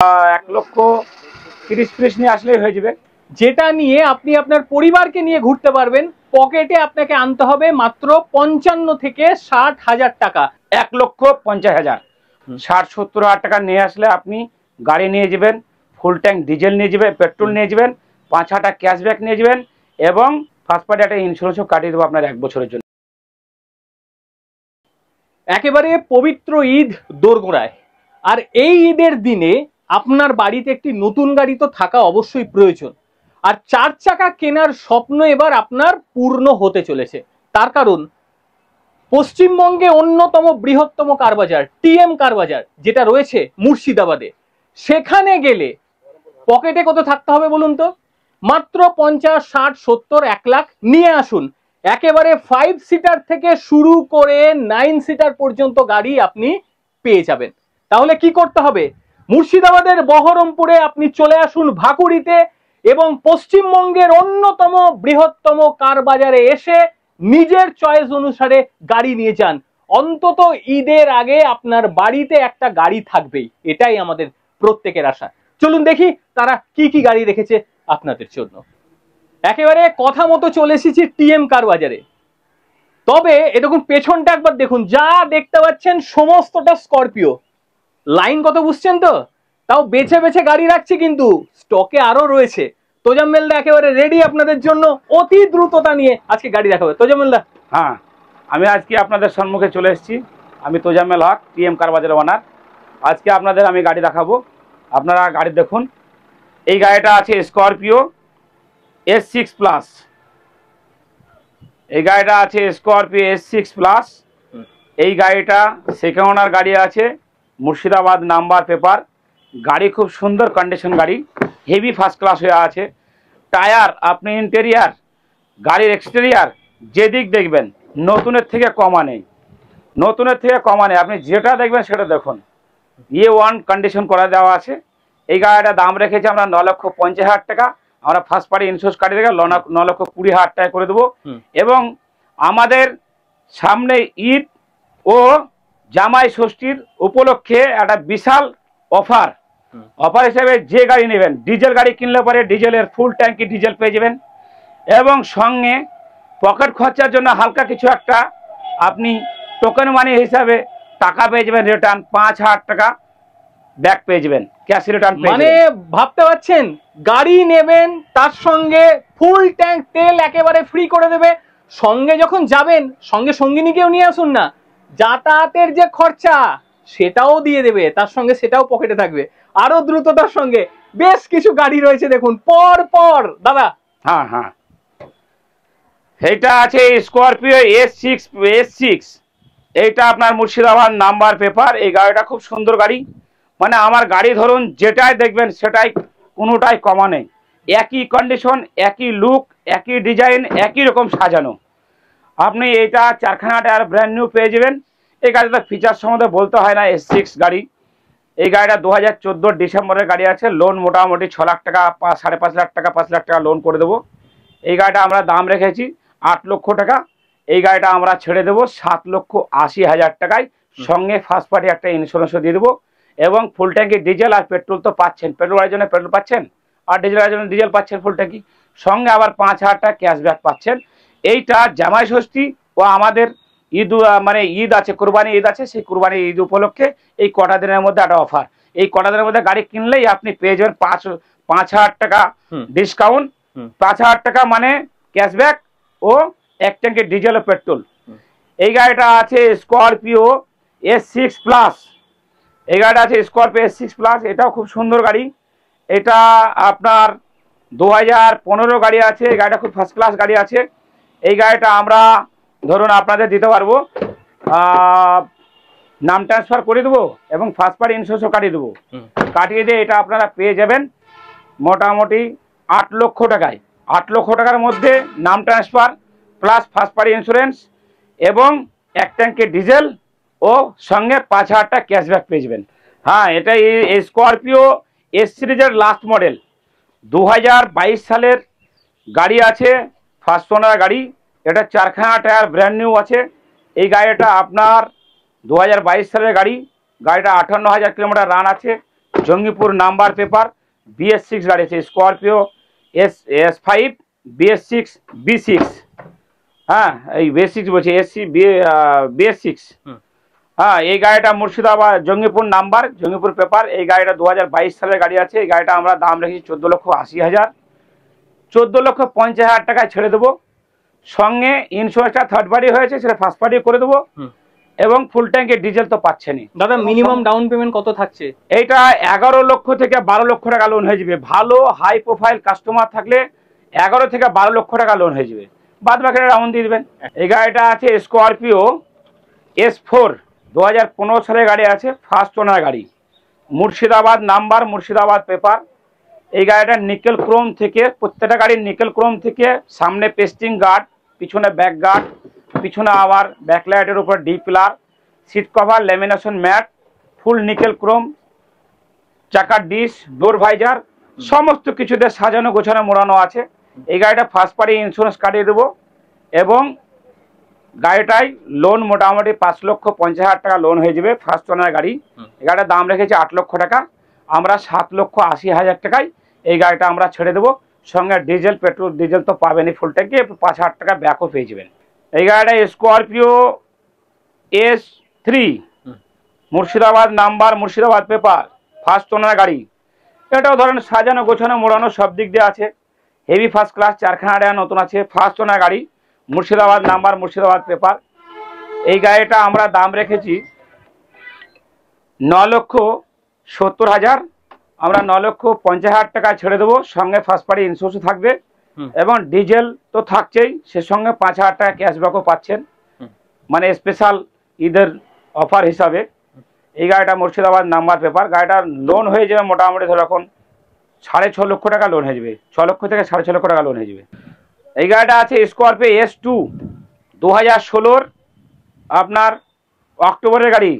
1,30,000 নিয়ে আসলেই হয়ে যাবে, যেটা নিয়ে আপনি আপনার পরিবারকে নিয়ে ঘুরতে পারবেন। পকেটে আপনাকে আনতে হবে মাত্র 55 থেকে 60,000 টাকা। 1,50,000 60-70,000 টাকা নিয়ে আসলে আপনি গাড়ি নিয়ে যাবেন, ফুল ট্যাঙ্ক ডিজেল নিয়ে যাবেন, পেট্রোল নিয়ে যাবেন, 5,000 টাকা ক্যাশব্যাক নিয়ে যাবেন এবং ফার্স্ট পার্টি একটা ইন্স্যুরেন্সও কাটিয়ে দেবো আপনার 1 বছরের জন্য। একেবারে পবিত্র ঈদ দোরগোড়ায়, আর এই ঈদের দিনে আপনার বাড়িতে একটি নতুন গাড়ি তো থাকা অবশ্যই প্রয়োজন। আর 4 চাকা কেনার স্বপ্ন এবার আপনার পূর্ণ হতে চলেছে। তার কারণ পশ্চিমবঙ্গে অন্যতম বৃহত্তম কার বাজার টিএম কার বাজার যেটা রয়েছে মুর্শিদাবাদে, সেখানে গেলে পকেটে কত থাকতে হবে বলুন তো? মাত্র 50, 60, 70, 1 লাখ নিয়ে আসুন। একেবারে 5 সিটার থেকে শুরু করে 9 সিটার পর্যন্ত গাড়ি আপনি পেয়ে যাবেন। তাহলে কি করতে হবে? মুর্শিদাবাদের বহরমপুরে আপনি চলে আসুন ভাকুড়িতে, এবং পশ্চিমবঙ্গের অন্যতম বৃহত্তম কার বাজারে এসে নিজের চয়েস অনুসারে গাড়ি নিয়ে যান। অন্তত ঈদের আগে আপনার বাড়িতে একটা গাড়ি থাকবেই, এটাই আমাদের প্রত্যেকের আশা। চলুন দেখি তারা কি কি গাড়ি রেখেছে আপনাদের জন্য। একেবারে কথা মতো চলে এসেছি টিএম কার বাজারে। তবে এরকম পেছনটা একবার দেখুন, যা দেখতে পাচ্ছেন সমস্তটা স্করপিও। লাইন কত বুঝছেন তো? তাও বেছে বেছে গাড়ি রাখছি, কিন্তু স্টকে আরো রয়েছে। তোজাম্মেলদা একেবারে রেডি আপনাদের জন্য অতি দ্রুততা নিয়ে আজকে গাড়ি দেখাবে। তোজাম্মেলদা। হ্যাঁ, আমি আজকে আপনাদের সম্মুখে চলে এসেছি। আমি তোজাম্মেল হক, টিএম কার বাজারের ওনার। আজকে আপনাদের আমি গাড়ি দেখাবো। আপনারা গাড়ি দেখুন। এই গাড়িটা আছে স্করপিও S6 প্লাস। এই গাড়িটা আছে স্করপিও S6 প্লাস। এই গাড়িটা সেকেন্ড ওনার গাড়ি আছে, মুর্শিদাবাদ নাম্বার পেপার। গাড়ি খুব সুন্দর কন্ডিশন গাড়ি, হেভি ফার্স্ট ক্লাস হয়ে আছে। টায়ার, আপনি ইন্টেরিয়ার, গাড়ির এক্সটেরিয়ার যেদিক দেখবেন নতুনের থেকে কমা নেই, নতুনের থেকে কমা নেই। আপনি যেটা দেখবেন সেটা দেখুন, A1 কন্ডিশন করা দেওয়া আছে। এই গাড়িটার দাম রেখেছি আমরা 9,50,000 টাকা। আমরা ফার্স্ট পার্টি ইন্স্যুরেন্স কাটিয়ে রেখে 9,20,000 টাকা করে দেবো। এবং আমাদের সামনে ঈদ ও জামাই ষষ্ঠীর উপলক্ষে একটা বিশাল অফার হিসেবে যে গাড়ি নেবেন, ডিজেল গাড়ি কিনলে পরে ডিজেলের ফুল ট্যাঙ্কি ডিজেল পেয়ে যাবেন, এবং সঙ্গে পকেট খরচার জন্য হালকা কিছু একটা আপনি টোকেন মানি হিসাবে টাকা পেয়ে যাবেন। রিটার্ন 5,000 টাকা ব্যাক পেয়ে যাবেন, ক্যাশ রিটার্ন। মানে ভাবতে পারছেন, গাড়ি নেবেন তার সঙ্গে ফুল ট্যাঙ্ক তেল একেবারে ফ্রি করে দেবে। সঙ্গে যখন যাবেন সঙ্গে সঙ্গিনীকেও নিয়ে আসুন না, যাতায়াতের যে খরচা সেটাও দিয়ে দেবে, তার সঙ্গে সেটাও পকেটে থাকবে। আরো দ্রুততার সঙ্গে বেশ কিছু গাড়ি রয়েছে দেখুন পর পর। দাদা। হ্যাঁ হ্যাঁ, এইটা আছে স্করপিও S6। এইটা আপনার মুর্শিদাবাদ নাম্বার পেপার। এই গাড়িটা খুব সুন্দর গাড়ি, মানে আমার গাড়ি ধরুন যেটাই দেখবেন সেটাই কোনোটাই কমা নেই, একই কন্ডিশন, একই লুক, একই ডিজাইন, একই রকম সাজানো। আপনি এইটা 4খানা টায়ার ব্র্যান্ড নিউ পেয়ে যাবেন। এই গাড়িটা ফিচার সম্বন্ধে বলতে হয় না, S6 গাড়ি। এই গাড়িটা 2014 ডিসেম্বরের গাড়ি আছে। লোন মোটামুটি 6 লাখ টাকা, 5.5 লাখ টাকা, 5 লাখ টাকা লোন করে দেবো। এই গাড়িটা আমরা দাম রেখেছি 8 লক্ষ টাকা। এই গাড়িটা আমরা ছেড়ে দেবো 7,80,000 টাকায়। সঙ্গে ফার্স্ট পার্টি একটা ইন্স্যুরেন্সও দিয়ে দেবো, এবং ফুল ট্যাঙ্কি ডিজেল আর পেট্রোল তো পাচ্ছেন, পেট্রোলের জন্য পেট্রোল পাচ্ছেন, আর ডিজেলের জন্য ডিজেল পাচ্ছেন ফুল ট্যাঙ্কি। সঙ্গে আবার 5,000 টাকা ক্যাশব্যাক পাচ্ছেন। এইটা জামাই ষষ্ঠী ও আমাদের ঈদ, মানে ঈদ আছে, কুরবানি ঈদ আছে, সেই কুরবানি ঈদ উপলক্ষে এই কটা দিনের মধ্যে একটা অফার। এই কটা দিনের মধ্যে গাড়ি কিনলেই আপনি পেয়ে যাবেন 5,000 টাকা ডিসকাউন্ট। 5,000 টাকা মানে ক্যাশব্যাক ও 1 ট্যাঙ্কি ডিজেল ও পেট্রোল। এই গাড়িটা আছে স্করপিও S6 প্লাস। এই গাড়িটা আছে স্করপিও S6 প্লাস। এটাও খুব সুন্দর গাড়ি। এটা আপনার 2015 গাড়ি আছে। এই গাড়িটা খুব ফার্স্ট ক্লাস গাড়ি আছে। এই গাড়িটা আমরা ধরুন আপনাদের দিতে পারবো, নাম ট্রান্সফার করে দেবো এবং ফার্স্ট পার্টি ইন্স্যুরেন্সও কাটিয়ে দেবো। কাটিয়ে দিয়ে এটা আপনারা পেয়ে যাবেন মোটামুটি 8 লক্ষ টাকায়। 8 লক্ষ টাকার মধ্যে নাম transfer plus first party insurance এবং 1 ট্যাঙ্কি ডিজেল ও সঙ্গে 5,000 টাকা ক্যাশব্যাক পেয়ে যাবেন। হ্যাঁ, এটা এই স্করপিও S সিরিজের লাস্ট মডেল, 2022 সালের গাড়ি আছে, ফার্স্ট ওনার গাড়ি। এটা 4খানা টায়ার ব্র্যান্ড নিউ আছে। এই গাড়িটা আপনার 2022 সালের গাড়ি। গাড়িটা 58,000 কিলোমিটার রান আছে। জঙ্গিপুর নাম্বার পেপার, BS6 গাড়ি আছে, স্করপিও S5 BS6 B6, হ্যাঁ এই B6 বলছি, BS6। হ্যাঁ এই গাড়িটা মুর্শিদাবাদ জঙ্গিপুর নাম্বার, জঙ্গিপুর পেপার। এই গাড়িটা 2022 সালের গাড়ি আছে। এই গাড়িটা আমরা দাম রেখেছি 14,80,000, 14,50,000 টাকায় ছেড়ে দেবো। সঙ্গে ইন্স্যুরেন্সটা থার্ড পার্টি হয়েছে, সেটা ফার্স্ট পার্টি করে দেবো, এবং ফুল ট্যাঙ্কের ডিজেল তো পাচ্ছেনই। দাদা মিনিমাম ডাউন পেমেন্ট কত থাকছে? এইটা 11 লক্ষ থেকে 12 লক্ষ টাকা লোন হয়ে যাবে। ভালো হাই প্রোফাইল কাস্টমার থাকলে 11 থেকে 12 লক্ষ টাকা লোন হয়ে যাবে, বাদ বাকিটা রাউন্ড দিয়ে দেবেন। এই গাড়িটা আছে স্করপিও S4, 2015 সালের গাড়ি আছে, ফার্স্ট ওনার গাড়ি, মুর্শিদাবাদ নাম্বার, মুর্শিদাবাদ পেপার। এই গাড়িটা নিকেল ক্রোম থেকে, প্রত্যেকটা গাড়ির নিকেল ক্রোম থেকে, সামনে পেস্টিং গার্ড, পিছনে ব্যাক গার্ড, পিছনে আবার ব্যাকলাইটের উপর D pillar, seat cover, lamination mat, full nickel chrome, চাকার ডিস, ডোর ভাইজার, সমস্ত কিছুতে সাজানো গোছানো মোড়ানো আছে। এই গাড়িটা ফার্স্ট পার্টি ইন্স্যুরেন্স কাটিয়ে দেবো, এবং গাড়িটায় লোন মোটামুটি 5,50,000 টাকা লোন হয়ে যাবে, ফার্স্ট ওনার গাড়ি। এই গাড়িটার দাম রেখেছি 8 লক্ষ টাকা, আমরা 7,80,000 টাকায় এই গাড়িটা আমরা ছেড়ে দেবো। সঙ্গে ডিজেল, পেট্রোল ডিজেল তো পাবেনই, ফুল ট্যাঙ্কি 5,000 টাকা ব্যাকও পেয়ে যাবেন। এই গাড়িটা Scorpio S3, Murshidabad number, Murshidabad paper, first owner গাড়ি। এটাও ধরেন সাজানো গোছানো মোড়ানো সব দিক দিয়ে আছে, হেভি ফার্স্ট ক্লাস, চারখানা নতুন আছে, ফার্স্ট ওনার গাড়ি, মুর্শিদাবাদ নাম্বার, মুর্শিদাবাদ পেপার। এই গাড়িটা আমরা দাম রেখেছি 9,70,000, আমরা 9,50,000 টাকা ছেড়ে দেবো। সঙ্গে ফার্স্ট পার্টি ইন্স্যুরেন্স থাকবে, এবং ডিজেল তো থাকছেই, সে সঙ্গে 5,000 টাকা ক্যাশব্যাকও পাচ্ছেন, মানে স্পেশাল ঈদের অফার হিসাবে। এই গাড়িটা মুর্শিদাবাদ নাম্বার পেপার। গাড়িটার লোন হয়ে যাবে মোটামুটি ধর এখন 6.5 লক্ষ টাকা লোন হয়ে যাবে, 6 লক্ষ থেকে 6.5 লক্ষ টাকা লোন হয়ে যাবে। এই গাড়িটা আছে স্করপিও S2, 2016 আপনার অক্টোবরের গাড়ি,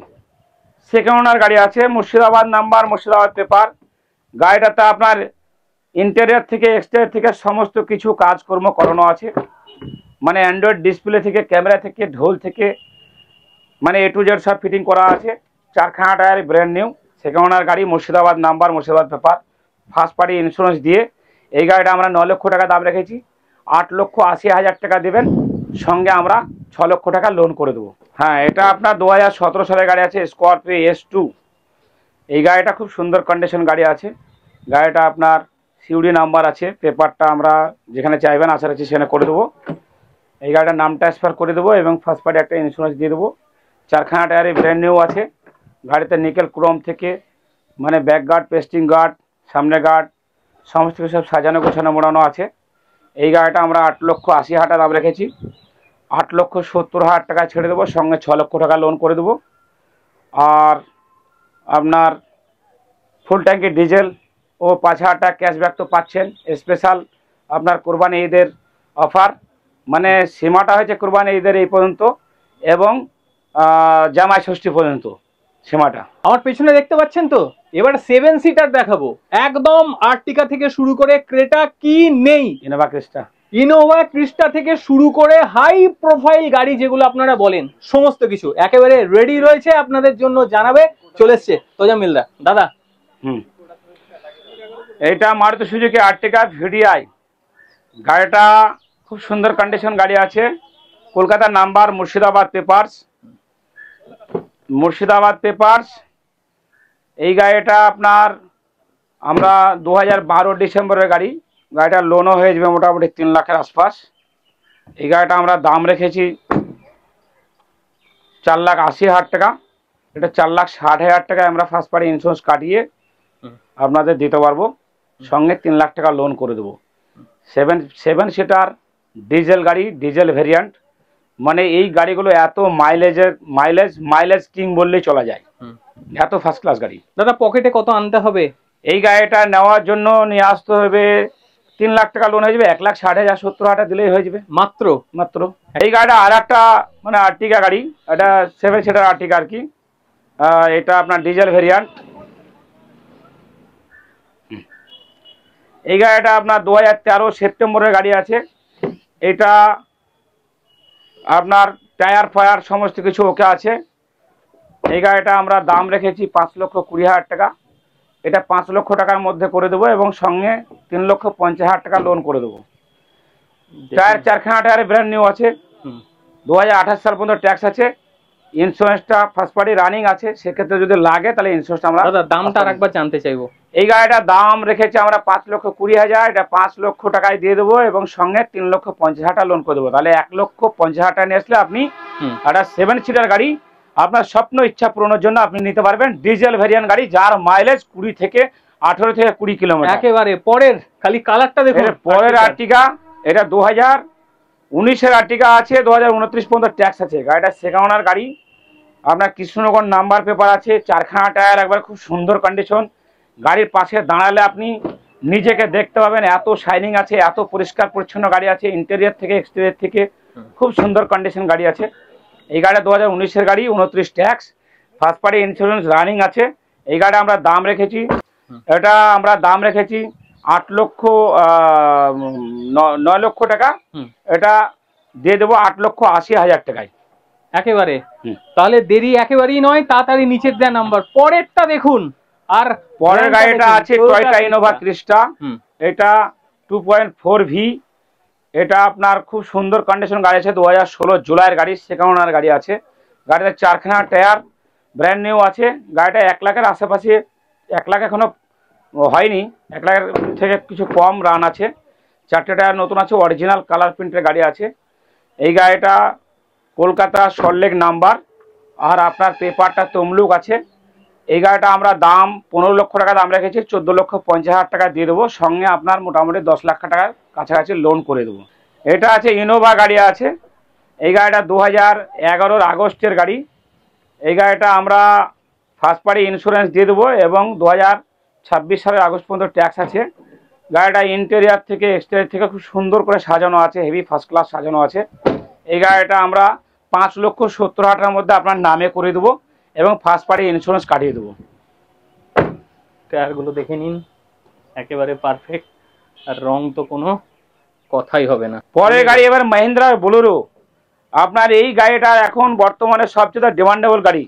সেকেন্ড ওনার গাড়ি আছে, মুর্শিদাবাদ নাম্বার, মুর্শিদাবাদ পেপার। গাড়িটাতে আপনার ইন্টেরিয়র থেকে এক্সটেরিয়র থেকে সমস্ত কিছু কাজকর্ম করানো আছে, মানে অ্যান্ড্রয়েড ডিসপ্লে থেকে, ক্যামেরা থেকে, ঢোল থেকে, মানে A to Z সব ফিটিং করা আছে। 4খানা tyre, brand new, second owner গাড়ি, Murshidabad number, Murshidabad paper, first party insurance দিয়ে। এই গাড়িটা আমরা 9 লক্ষ টাকা দাম রেখেছি, 8,80,000 টাকা দেবেন, সঙ্গে আমরা 6 লক্ষ টাকা লোন করে দেবো। হ্যাঁ এটা আপনার 2017 সালের গাড়ি আছে, স্করপিও S2। এই গাড়িটা খুব সুন্দর কন্ডিশন গাড়ি আছে। গাড়িটা আপনার সিউডি নাম্বার আছে, পেপারটা আমরা যেখানে চাইবেন আশা রাখছি সেখানে করে দেবো। এই গাড়িটার নাম ট্রান্সফার করে দেবো, এবং ফার্স্ট পার্টি একটা ইন্স্যুরেন্স দিয়ে দেবো। 4খানা টায়ারে ব্র্যান্ড নিউ আছে। গাড়িতে নিকেল ক্রোম থেকে, মানে ব্যাক গার্ড, পেস্টিং গার্ড, সামনে গার্ড, সমস্ত কিছু সব সাজানো গোছানো মোড়ানো আছে। এই গাড়িটা আমরা 8,80,000 টাকা দাম রেখেছি, 8,70,000 টাকা ছেড়ে দেবো, সঙ্গে 6 লক্ষ টাকা লোন করে দেবো। আর আপনার ফুল ট্যাঙ্কি ডিজেল ও 5,000 টাকা ক্যাশব্যাক তো পাচ্ছেন, স্পেশাল আপনার কোরবানি ঈদের অফার, মানে সীমাটা হয়েছে কোরবানি ঈদের এই পর্যন্ত, এবং জামাই ষষ্ঠী পর্যন্ত সীমাটা। আমার পেছনে দেখতে পাচ্ছেন তো, এবার 7 সিটার দেখাবো, একদম আর্টিকা থেকে শুরু করে ক্রেটা কি নেই, ইনোভা ক্রিস্টা থেকে শুরু করে হাই প্রোফাইল গাড়ি যেগুলো আপনারা বলেন, সমস্ত কিছু একেবারে রেডি রয়েছে আপনাদের জন্য, জানাবে চলে এসছে তোজামিলদা। দাদা এইটা মারুতি সুজুকি আর্টিকা VDI, গাড়িটা খুব সুন্দর কন্ডিশন গাড়ি আছে, Kolkata number, Murshidabad papers, Murshidabad papers. এই গাড়িটা আপনার আমরা 2012 ডিসেম্বরের গাড়ি, গাড়িটার লোনও হয়ে যাবে মোটামুটি 3 লাখের আশপাশ। এই গাড়িটা আমরা দাম রেখেছি 4,80,000 টাকা, এটা 4,60,000 টাকায় আমরা ফার্স্ট পার্টি ইন্স্যুরেন্স কাটিয়ে আপনাদের দিতে পারবো, সঙ্গে 3 লাখ টাকা লোন করে দেবো। 7 সিটার ডিজেল গাড়ি, ডিজেল ভেরিয়েন্ট, মানে এই গাড়িগুলো এত মাইলেজ কিং বললেই চলা যায়, এত ফার্স্ট ক্লাস গাড়ি। দাদা পকেটে কত আনতে হবে? এই গাড়িটা নেওয়ার জন্য নিয়ে আসতে হবে 3 লাখ টাকা লোন হয়ে যাবে, 1,60,000 70,000 দিলেই হয়ে যাবে মাত্র। এই গাড়িটা আর একটা মানে আর্টিকা গাড়ি, এটা 7 সিটার আর্টিকা আর কি, এটা আপনার ডিজেল ভেরিয়েন্ট। এই গাড়িটা আপনার 2013 সেপ্টেম্বরের গাড়ি আছে। এটা আপনার টায়ার ফায়ার সমস্ত কিছু ওকে আছে। এই গাড়িটা আমরা দাম রেখেছি 5,20,000 টাকা, এটা 5 লক্ষ টাকার মধ্যে করে দেবো এবং সঙ্গে 3,50,000 টাকা লোন করে দেবো। টায়ার 4খানা টায়ারে ব্র্যান্ড নিউ আছে, 2028 সাল পর্যন্ত ট্যাক্স আছে, ইন্স্যুরেন্সটা ফার্স্ট পার্টি রানিং আছে। সেক্ষেত্রে যদি লাগে তাহলে ইন্স্যুরেন্সটা আমরা দামটা আরেকবার জানতে চাইবো। এই গাড়িটার দাম রেখেছি আমরা 5,20,000, এটা 5 লক্ষ টাকায় দিয়ে দেবো এবং সঙ্গে 3,50,000 টাকা লোন করে দেবো। তাহলে 1,50,000 টাকা নিয়ে আসলে আপনি একটা 7 সিটার গাড়ি আপনার স্বপ্ন ইচ্ছা পূরণের জন্য আপনি নিতে পারবেন। ডিজেল ভ্যারিয়েন্ট গাড়ি, যার মাইলেজ 18 থেকে 20 কিলোমিটার। একেবারে পরের খালি কালারটা দেখুন। পরের আর্টিকা, এটা 2019-এর আর্টিকা আছে, 2029 পর্যন্ত ট্যাক্স আছে। গাড়িটা সেকেন্ড ওনার গাড়ি, আপনার কৃষ্ণনগর নাম্বার পেপার আছে, 4খানা টায়ার, একবার খুব সুন্দর কন্ডিশন। গাড়ির পাশে দাঁড়ালে আপনি নিজেকে দেখতে পাবেন, এত শাইনিং আছে, এত পরিষ্কার পরিচ্ছন্ন গাড়ি আছে, ইন্টেরিয়র থেকে এক্সটেরিয়র থেকে খুব সুন্দর কন্ডিশন গাড়ি আছে। এই গাড়িটা 2019-এর গাড়ি, 29 tax, first party insurance running আছে। এই গাড়িটা আমরা দাম রেখেছি, এটা আমরা দাম রেখেছি 9 লক্ষ টাকা। এটা দিয়ে দেবো 8,80,000 টাকায় একেবারে। তাহলে দেরি একেবারেই নয়, তাড়াতাড়ি নিচের দেয়া নাম্বার। পরেরটা দেখুন। আর পরের গাড়িটা আছে টয়োটা ইনোভা ক্রিস্টা, এটা 2.4V। এটা আপনার খুব সুন্দর কন্ডিশন গাড়ি আছে, 2016 জুলাইয়ের গাড়ি, সেকেন্ড ওনার গাড়ি আছে। গাড়িতে 4খানা টায়ার ব্র্যান্ড নিউ আছে। গাড়িটা 1 লাখের আশেপাশে, 1 লাখ এখনো হয়নি, 1 লাখের থেকে কিছু কম রান আছে। 4টে টায়ার নতুন আছে, অরিজিনাল কালার প্রিন্টের গাড়ি আছে। এই গাড়িটা কলকাতা সল্টলেক নাম্বার, আর আপনার পেপারটা তমলুক আছে। এই গাড়িটা আমরা দাম 15 লক্ষ টাকা দাম রেখেছি, 14,50,000 টাকা দিয়ে দেবো, সঙ্গে আপনার মোটামুটি 10 লাখ টাকার কাছাকাছি লোন করে দেবো। এটা আছে ইনোভা গাড়ি আছে। এই গাড়িটা 2011 আগস্টের গাড়ি। এই গাড়িটা আমরা ফার্স্ট পার্টি ইন্স্যুরেন্স দিয়ে দেবো এবং 2026 সালের আগস্ট পর্যন্ত ট্যাক্স আছে। গাড়িটা ইন্টেরিয়ার থেকে এক্সটেরিয়ার থেকে খুব সুন্দর করে সাজানো আছে, হেভি ফার্স্ট ক্লাস সাজানো আছে। এই গাড়িটা আমরা 5,70,000 টাকার মধ্যে আপনার নামে করে দেবো এবং ফার্স্ট পার্টি ইন্স্যুরেন্স কাটিয়ে দেবো। টায়ারগুলো দেখে নিন, একেবারে পারফেক্ট, আর রং তো কোনো কথাই হবে না। পরের গাড়ি এবার মহিন্দ্রা বোলেরো। আপনার এই গাড়িটা এখন বর্তমানে সবচেয়ে ডিমান্ডেবল গাড়ি।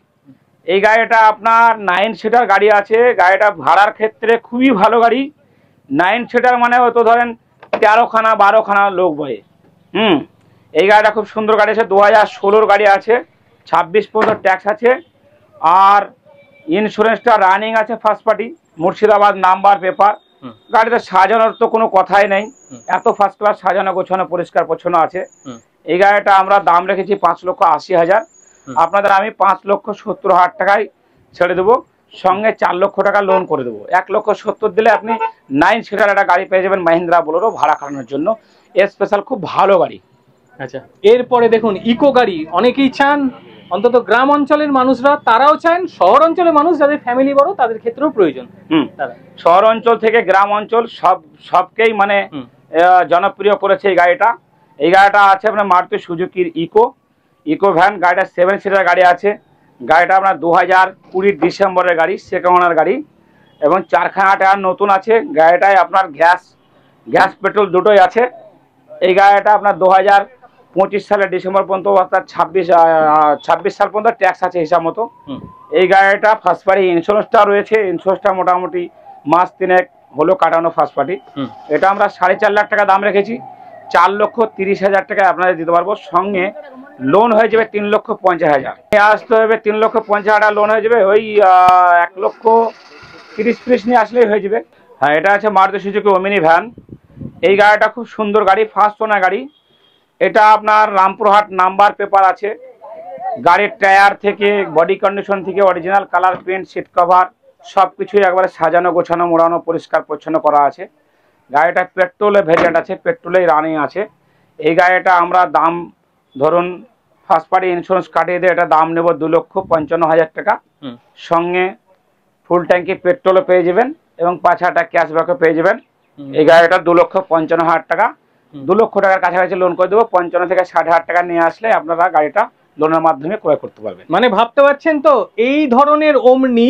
এই গাড়িটা আপনার 9 সিটার গাড়ি আছে। গাড়িটা ভাড়ার ক্ষেত্রে খুবই ভালো গাড়ি। 9 সিটার মানে হয়তো ধরেন 13খানা 12খানা লোক বয়ে। এই গাড়িটা খুব সুন্দর গাড়ি আছে, 2016 গাড়ি আছে, 26 পর্যন্ত ট্যাক্স আছে, আর ইন্স্যুরেন্সটা রানিং আছে first party, Murshidabad number paper. গাড়িতে সাজানোর তো কোনো কথাই নেই, এত ফার্স্ট ক্লাস সাজানো গোছানো পরিষ্কার পরিচ্ছন্ন আছে। এই গাড়িটা আমরা দাম রেখেছি 5,80,000, আপনাদের আমি 5,70,000 টাকায় ছেড়ে দেবো, সঙ্গে 4 লক্ষ টাকা লোন করে দেবো। 1,70,000 দিলে আপনি 9 সিটার একটা গাড়ি পেয়ে যাবেন মহিন্দ্রা বোলেরো ভাড়া খাটানোর জন্য, স্পেশাল খুব ভালো গাড়ি। আচ্ছা, এরপরে দেখুন ইকো গাড়ি। অনেকেই চান, অন্তত গ্রাম অঞ্চলের মানুষরা তারাও চান, শহর অঞ্চলের মানুষ যাদের ফ্যামিলি বড় তাদের ক্ষেত্রেও প্রয়োজন। শহর অঞ্চল থেকে গ্রাম অঞ্চল সবকেই মানে জনপ্রিয় করেছে এই গাড়িটা। এই গাড়িটা আছে আপনার মারুতি সুজুকির ইকো ভ্যান। গাড়িটা 7 সিটার গাড়ি আছে। গাড়িটা আপনার 2020 ডিসেম্বরের গাড়ি, সেকেন্ড ওনার গাড়ি, এবং 4খানা টায়ার নতুন আছে। গাড়িটায় আপনার গ্যাস পেট্রোল দুটোই আছে। এই গাড়িটা আপনার 2025 সালের ডিসেম্বর পর্যন্ত, অর্থাৎ 26 সাল পর্যন্ত ট্যাক্স আছে হিসাব মতো। এই গাড়িটা ফার্স্ট পার্টি ইন্স্যুরেন্সটা রয়েছে, ইন্স্যুরেন্সটা মোটামুটি মাস 3 হলো কাটানো ফার্স্ট পার্টি। এটা আমরা 4.5 লাখ টাকা দাম রেখেছি, 4,30,000 টাকায় আপনাদের দিতে পারবো, সঙ্গে লোন হয়ে যাবে 3,50,000। আসতে হবে 3,50,000 লোন হয়ে যাবে, ওই 1,30,000 নিয়ে আসলেই হয়ে যাবে। হ্যাঁ, এটা আছে মারুতি সুজুকি ওমিনি ভ্যান। এই গাড়িটা খুব সুন্দর গাড়ি, ফার্স্ট ওনার গাড়ি। এটা আপনার রামপুরহাট নাম্বার পেপার আছে। গাড়ির টায়ার থেকে বডি কন্ডিশন থেকে original colour print, seat cover সব কিছুই একবারে সাজানো গোছানো মোড়ানো পরিষ্কার পরিচ্ছন্ন করা আছে। গাড়িটা পেট্রোলে ভেরিয়েন্ট আছে, পেট্রোলেই রানিং আছে। এই গাড়িটা আমরা দাম ধরুন ফার্স্ট পার্টি ইন্স্যুরেন্স কাটিয়ে দিয়ে এটা দাম নেব 2,55,000 টাকা, সঙ্গে ফুল ট্যাঙ্কি পেট্রোলও পেয়ে যাবেন এবং 5,000 টাকা ক্যাশব্যাকও পেয়ে যাবেন। এই গাড়িটা 2,55,000 টাকা, 2 লক্ষ টাকার কাছাকাছি লোন করে দেবো। 55 থেকে 60,000 টাকা নিয়ে আসলে আপনারা গাড়িটা লোনের মাধ্যমে ক্রয় করতে পারবেন। মানে ভাবতে পারছেন তো, এই ধরনের ওমনি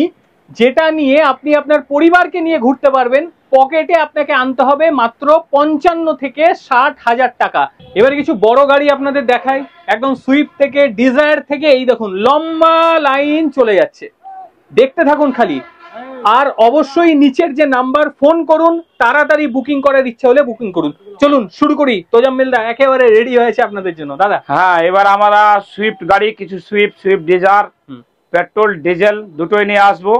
যেটা নিয়ে আপনি আপনার পরিবারকে নিয়ে ঘুরতে পারবেন, পকেটে আপনাকে আনতে হবে মাত্র 55 থেকে 60,000 টাকা। এবারে কিছু বড় গাড়ি আপনাদের দেখাই, একদম সুইফট থেকে ডিজায়ার থেকে এই দেখুন লম্বা লাইন চলে যাচ্ছে, দেখতে থাকুন খালি। আর অবশ্যই নিচের যে নাম্বার, ফোন করুন, তাড়াতাড়ি বুকিং করার ইচ্ছা হলে বুকিং করুন। চলুন শুরু করি। তোজাম্মেল দা একেবারে রেডি হয়েছে আপনাদের জন্য দাদা। হ্যাঁ, এবার আমরা সুইফট গাড়ি, কিছু সুইফট ডিজায়ার, পেট্রোল ডিজেল দুটোই নিয়ে আসবো।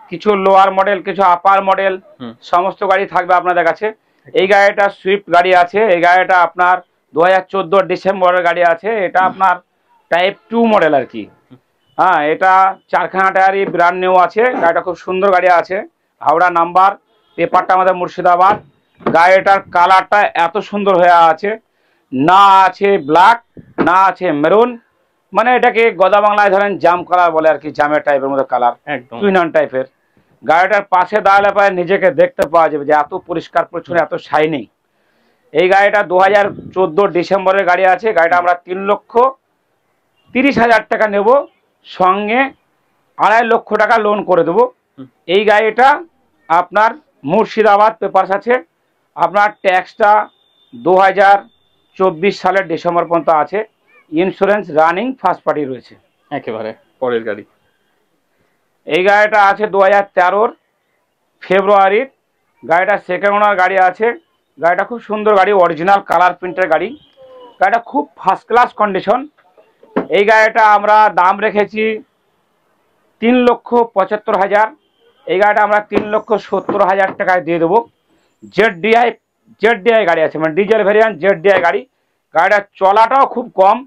কিছু লোয়ার মডেল, কিছু আপার মডেল, সমস্ত গাড়ি থাকবে আপনাদের কাছে। এই গাড়িটা সুইফট গাড়ি আছে। এই গাড়িটা আপনার 2014 ডিসেম্বরের গাড়ি আছে। এটা আপনার টাইপ 2 মডেল আর কি। হ্যাঁ, এটা 4খানা টায়ারই ব্র্যান্ড নিউ আছে। গাড়িটা খুব সুন্দর গাড়ি আছে। হাওড়া নাম্বার, পেপারটা আমাদের মুর্শিদাবাদ। গাড়িটার কালারটা এত সুন্দর হয়ে আছে, না আছে ব্ল্যাক, না আছে মেরুন, মানে এটাকে গদা বাংলায় ধরেন জাম কালার বলে আর কি, জামের টাইপের মধ্যে কালার, একদম টুইন টাইপের। গাড়িটার পাশে দাঁড়ালে পরে নিজেকে দেখতে পাওয়া যাবে যে এত পরিষ্কার পরিচ্ছন্ন, এত শাইনিং। এই গাড়িটা 2014 ডিসেম্বরের গাড়ি আছে। গাড়িটা আমরা 3,30,000 টাকা নেব, সঙ্গে 2.5 লক্ষ টাকা লোন করে দেবো। এই গাড়িটা আপনার মুর্শিদাবাদ পেপারস আছে। আপনার ট্যাক্সটা 2024 সালের ডিসেম্বর পর্যন্ত আছে। ইন্স্যুরেন্স রানিং, ফার্স্ট পার্টি রয়েছে। একেবারে পরের গাড়ি। এই গাড়িটা আছে 2013 ফেব্রুয়ারির। গাড়িটা সেকেন্ড ওনার গাড়ি আছে। গাড়িটা খুব সুন্দর গাড়ি, অরিজিনাল কালার প্রিন্টের গাড়ি। গাড়িটা খুব ফার্স্ট ক্লাস কন্ডিশন। এই গাড়িটা আমরা দাম রেখেছি 3,75,000। এই গাড়িটা আমরা 3,70,000 টাকায় দিয়ে দেবো। জেড ডিআই গাড়ি আছে, মানে ডিজেল ভ্যারিয়েন্ট জেড ডিআই গাড়ি। গাড়িটার চলাটাও খুব কম,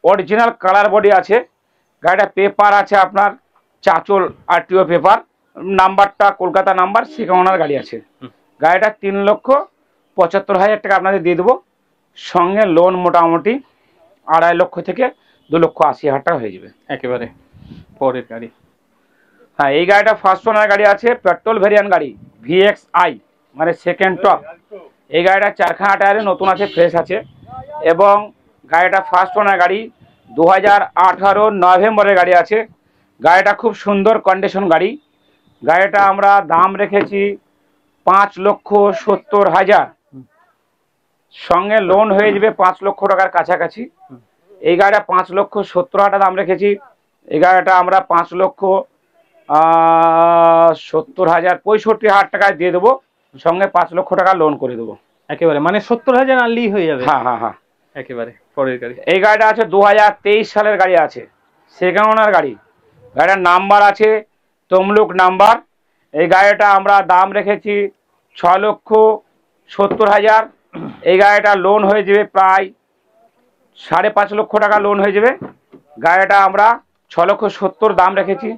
অরিজিনাল কালার বডি আছে। গাড়িটা পেপার আছে আপনার চাচল আরটিও পেপার, নাম্বারটা কলকাতা নাম্বার, সেকেন্ড ওনার গাড়ি আছে। গাড়িটা 3,75,000 টাকা আপনাদের দিয়ে দেবো, সঙ্গে লোন মোটামুটি 2.5 লক্ষ থেকে 2,80,000 টাকা হয়ে যাবে। একেবারে পরের গাড়ি। হ্যাঁ, এই গাড়িটা ফার্স্ট ওনার গাড়ি আছে, পেট্রোল ভ্যারিয়েন্ট গাড়ি, VXI মানে সেকেন্ড টপ। এই গাড়িটা 4খানা টায়ারে নতুন আছে, ফ্রেশ আছে। এবং গাড়িটা ফার্স্ট ওনার গাড়ি, 2018 নভেম্বরের গাড়ি আছে। গাড়িটা খুব সুন্দর কন্ডিশন গাড়ি। গাড়িটা আমরা দাম রেখেছি 5,70,000, সঙ্গে লোন হয়ে যাবে 5 লক্ষ টাকার কাছাকাছি। এই গাড়িটা 5,70,000 দাম রেখেছি। এই গাড়িটা আমরা 5,70,000 65,000 টাকায় দিয়ে দেবো, সঙ্গে 5 লক্ষ টাকা লোন করে দেবো। একেবারে মানে 70,000 আনলেই হয়ে যাবে। হ্যাঁ হ্যাঁ হ্যাঁ। একেবারে পরের গাড়ি। এই গাড়িটা আছে 2023 সালের গাড়ি আছে, সেকেন্ড ওনার গাড়ি। গাড়িটার নাম্বার আছে তমলুক নাম্বার। এই গাড়িটা আমরা দাম রেখেছি 6,70,000। এই গাড়িটা লোন হয়ে যাবে প্রায় 5.5 লক্ষ টাকা লোন হয়ে যাবে। গাড়িটা আমরা 6,70,000 দাম রেখেছি,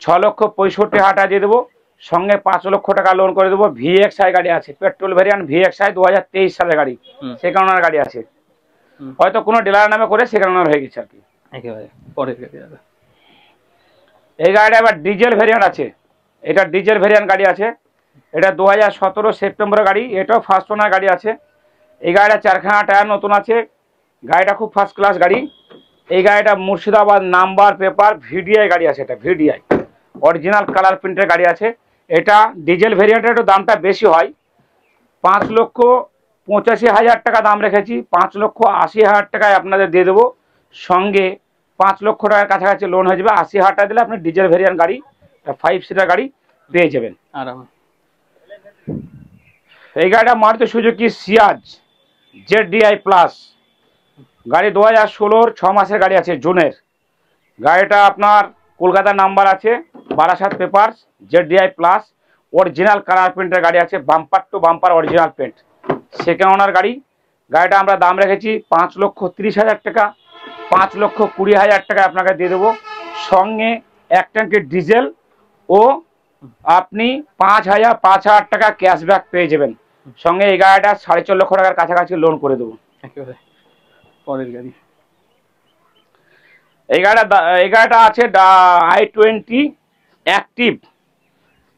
6,65,000 টাকা দিয়ে দেবো, সঙ্গে 5 লক্ষ টাকা লোন করে দেবো। VXI গাড়ি আছে, পেট্রোল ভ্যারিয়েন্ট VXI 2023 সালের গাড়ি, সেকেন্ড ওনার গাড়ি আছে। হয়তো কোনো ডিলার নামে করে সেকেন্ড ওনার হয়ে গেছে আর কি। একেবারে পরের গাড়ি। এই গাড়িটা এবার ডিজেল ভ্যারিয়েন্ট আছে। এটা ডিজেল ভ্যারিয়েন্ট গাড়ি আছে। এটা 2017 সেপ্টেম্বরের গাড়ি। এটাও ফার্স্ট ওনার গাড়ি আছে। এই গাড়িটা 4খানা টায়ার নতুন আছে। গাড়িটা খুব ফার্স্ট ক্লাস গাড়ি। এই গাড়িটা মুর্শিদাবাদ নাম্বার পেপার VDI গাড়ি আছে। এটা VDI অরিজিনাল কালার প্রিন্টের গাড়ি আছে। এটা ডিজেল ভ্যারিয়েন্টের একটু দামটা বেশি হয়, 5,85,000 টাকা দাম রেখেছি। 5,80,000 টাকায় আপনাদের দিয়ে দেবো, সঙ্গে 5 লক্ষ টাকার কাছাকাছি লোন হয়ে যাবে। 80,000 টাকা দিলে আপনি ডিজেল ভ্যারিয়েন্ট গাড়ি, 5 সিটার গাড়ি পেয়ে যাবেন আরাম। এই গাড়িটা মারুতি সুজুকি সিয়াজ জেড-ডিআই প্লাস গাড়ি, 2016 6 মাসের গাড়ি আছে, জুনের। গাড়িটা আপনার কলকাতা নাম্বার আছে, Barasat papers, Z-DI plus, original colour প্রিন্টের গাড়ি আছে, bumper to bumper original print, second owner গাড়ি। গাড়িটা আমরা দাম রেখেছি 5,30,000 টাকা। 5,20,000 টাকা আপনাকে দিয়ে দেবো, সঙ্গে 1 ট্যাঙ্কি ডিজেল ও আপনি 5,000 টাকা ক্যাশব্যাক পেয়ে যাবেন। সঙ্গে এই গাড়িটা 4.5 লক্ষ টাকার কাছাকাছি লোন করে দেবো। একেবারে পরের গাড়ি। এই গাড়িটা আছে i20 অ্যাক্টিভ।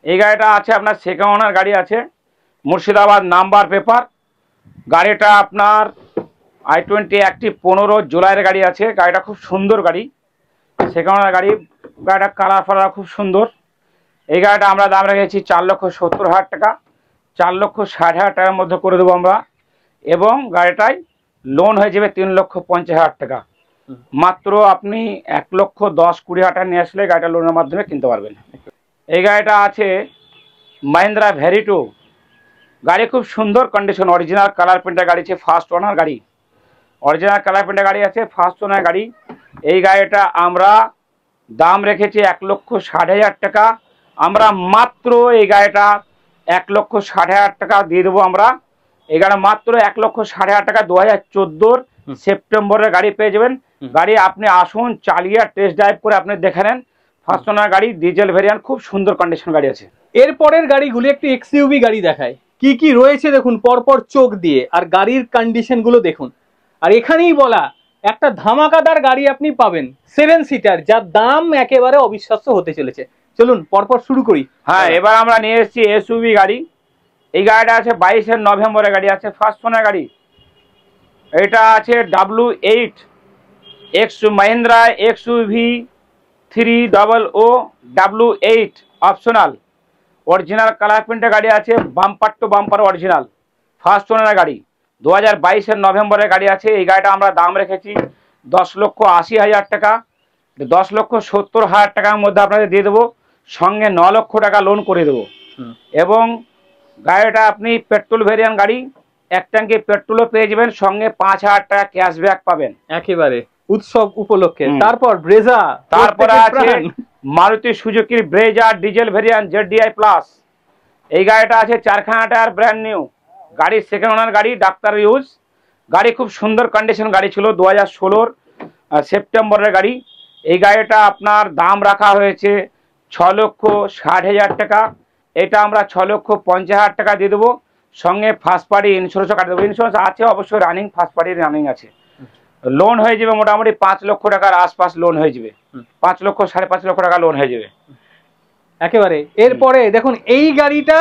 এই গাড়িটা আছে আপনার সেকেন্ড ওনার গাড়ি আছে, মুর্শিদাবাদ নাম্বার পেপার। গাড়িটা আপনার i20 অ্যাক্টিভ 15 জুলাইয়ের গাড়ি আছে। গাড়িটা খুব সুন্দর গাড়ি, সেকেন্ড ওনার গাড়ি। গাড়িটা কালার ফালার খুব সুন্দর। এই গাড়িটা আমরা দাম রেখেছি 4,70,000 টাকা। 4,60,000 টাকার মধ্যে করে দেবো আমরা, এবং গাড়িটায় লোন হয়ে যাবে 3,50,000 টাকা। মাত্র আপনি 1,10,20,000 টাকা নিয়ে আসলে গাড়িটা লোনের মাধ্যমে কিনতে পারবেন। এই গাড়িটা আছে মাহিন্দ্রা ভ্যারিটো, গাড়ি খুব সুন্দর কন্ডিশন, অরিজিনাল কালার প্রিন্টের গাড়ি আছে, ফার্স্ট ওনার গাড়ি, অরিজিনাল কালার প্রিন্টের গাড়ি আছে, ফার্স্ট ওনার গাড়ি। এই গাড়িটা আমরা দাম রেখেছি 1,60,000 টাকা। আমরা মাত্র এই গাড়িটা 1,60,000 টাকা দিয়ে দেবো আমরা। এই গাড়ি মাত্র 1,60,000 টাকা 2014 সেপ্টেম্বরের গাড়ি পেয়ে যাবেন। গাড়ি আপনি আসুন, চালিয়ে টেস্ট ড্রাইভ করে আপনি দেখে নেন। ফার্স্ট ওনার গাড়ি, ডিজেল ভেরিয়েন্ট, খুব সুন্দর কন্ডিশন গাড়ি আছে। এরপরের গাড়িগুলো একটু এক্সইউভি গাড়ি দেখায়, কি কি রয়েছে দেখুন পরপর চোখ দিয়ে, আর গাড়ির কন্ডিশন গুলো দেখুন। আর এখানেই বলা একটা ধামাকাদার গাড়ি আপনি পাবেন 7 সিটার, যার দাম একেবারে অবিশ্বাস্য হতে চলেছে। চলুন পরপর শুরু করি। হ্যাঁ, এবার আমরা নিয়ে এসেছি এসইউভি গাড়ি। এই গাড়িটা আছে 22 নভেম্বরের গাড়ি আছে, ফার্স্ট ওনার গাড়ি। এটা আছে W8 Mahindra XUV 300 W8 optional, original colour প্রিন্টের গাড়ি আছে, bumper to bumper original, first owner গাড়ি, 2022 নভেম্বরের গাড়ি আছে। এই গাড়িটা আমরা দাম রেখেছি 10,80,000 টাকা। 10,70,000 টাকার মধ্যে আপনাদের দিয়ে দেবো, সঙ্গে 9 লক্ষ টাকা লোন করে দেবো। এবং গাড়িটা আপনি পেট্রোল ভেরিয়েন্ট গাড়ি, এক ট্যাঙ্কি পেট্রোলও পেয়ে যাবেন, সঙ্গে 5,000 টাকা ক্যাশব্যাক পাবেন একেবারে উৎসব উপলক্ষে। তারপর ব্রেজা, তারপরে আছে মারুতি সুজুকির Brezza diesel variant ZDI plus. এই গাড়িটা আছে 4খানা টায়ার, ব্র্যান্ড নিউ গাড়ি, সেকেন্ড ওনার গাড়ি, ডাক্তার ইউজ গাড়ি, খুব সুন্দর কন্ডিশন গাড়ি ছিল, 2016 সেপ্টেম্বরের গাড়ি। এই গাড়িটা আপনার দাম রাখা হয়েছে 6,60,000 টাকা। এটা আমরা 6,50,000 টাকা দিয়ে দেবো, সঙ্গে ফার্স্ট পার্টি ইন্স্যুরেন্সও কাটে দেবো। ইন্স্যুরেন্স আছে অবশ্যই রানিং, ফার্স্ট পার্টি রানিং আছে। লোন হয়ে যাবে মোটামুটি 5 লক্ষ টাকার আশপাশ লোন হয়ে যাবে, 5 লক্ষ 5.5 লক্ষ টাকা লোন হয়ে যাবে একেবারে। এরপরে দেখুন এই গাড়িটা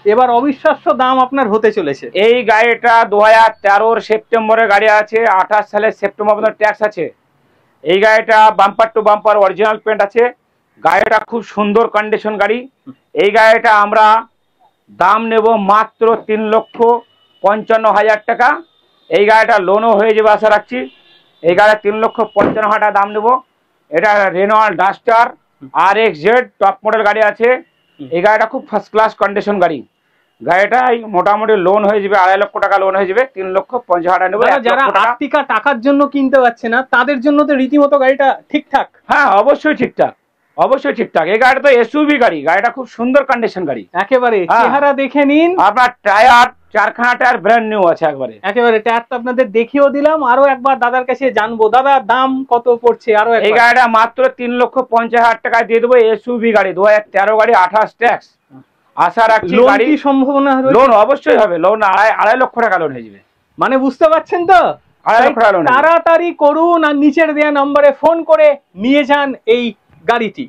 এবার অবিশ্বাস্য দাম আপনার হতে চলেছে। এই গাড়িটা 2013 সেপ্টেম্বরের গাড়ি আছে, 28 সালের সেপ্টেম্বর পর্যন্ত ট্যাক্স আছে। এই গাড়িটা bumper to bumper original paint আছে, গাড়িটা খুব সুন্দর কন্ডিশন গাড়ি। এই গাড়িটা আমরা দাম নেব মাত্র 3,55,000 টাকা। এই গাড়িটা লোনও হয়ে যাবে আশা রাখছি। এই গাড়িটা 3,55,000 টাকা দাম নেব। এটা Renault duster RXZ top model গাড়ি আছে। এই গাড়িটা খুব ফার্স্ট ক্লাস কন্ডিশন গাড়ি। গাড়িটাই মোটামুটি লোন হয়ে যাবে, 2.5 লক্ষ টাকা লোন হয়ে যাবে, 3,50,000 টাকা নেব। যারা আর্টিকা টাকার জন্য কিনতে পারছে না তাদের জন্য তো রীতিমতো গাড়িটা ঠিকঠাক। হ্যাঁ, অবশ্যই ঠিকঠাক, অবশ্যই ঠিকঠাক। এই গাড়িটা তো এসইউভি গাড়ি, গাড়িটা খুব সুন্দর কন্ডিশন গাড়ি। একেবারে চেহারা দেখে নিন, আপনার টায়ার 4খানা টায়ার ব্র্যান্ড নিউ আছে একবারে। একেবারে টায়ারটা আপনাদের দেখিয়েও দিলাম। আরো একবার দাদার কাছে জানবো, দাদা দাম কত পড়ছে আরো একবার। এই গাড়িটা মাত্র 3,50,000 টাকায় দিয়ে দেবো। এসইউভি গাড়ি, 2013 গাড়ি, 28 ট্যাক্স। আশা রাখছি গাড়ি সম্ভাবনা লোন অবশ্যই হবে, লোন 2.5 লক্ষ টাকা লোন হয়ে যাবে। মানে বুঝতে পারছেন তো, 2.5 লক্ষ টাকা লোন। তাড়াতাড়ি করুন আর নিচের দেওয়া নম্বরে ফোন করে নিয়ে যান এই গাড়িটি।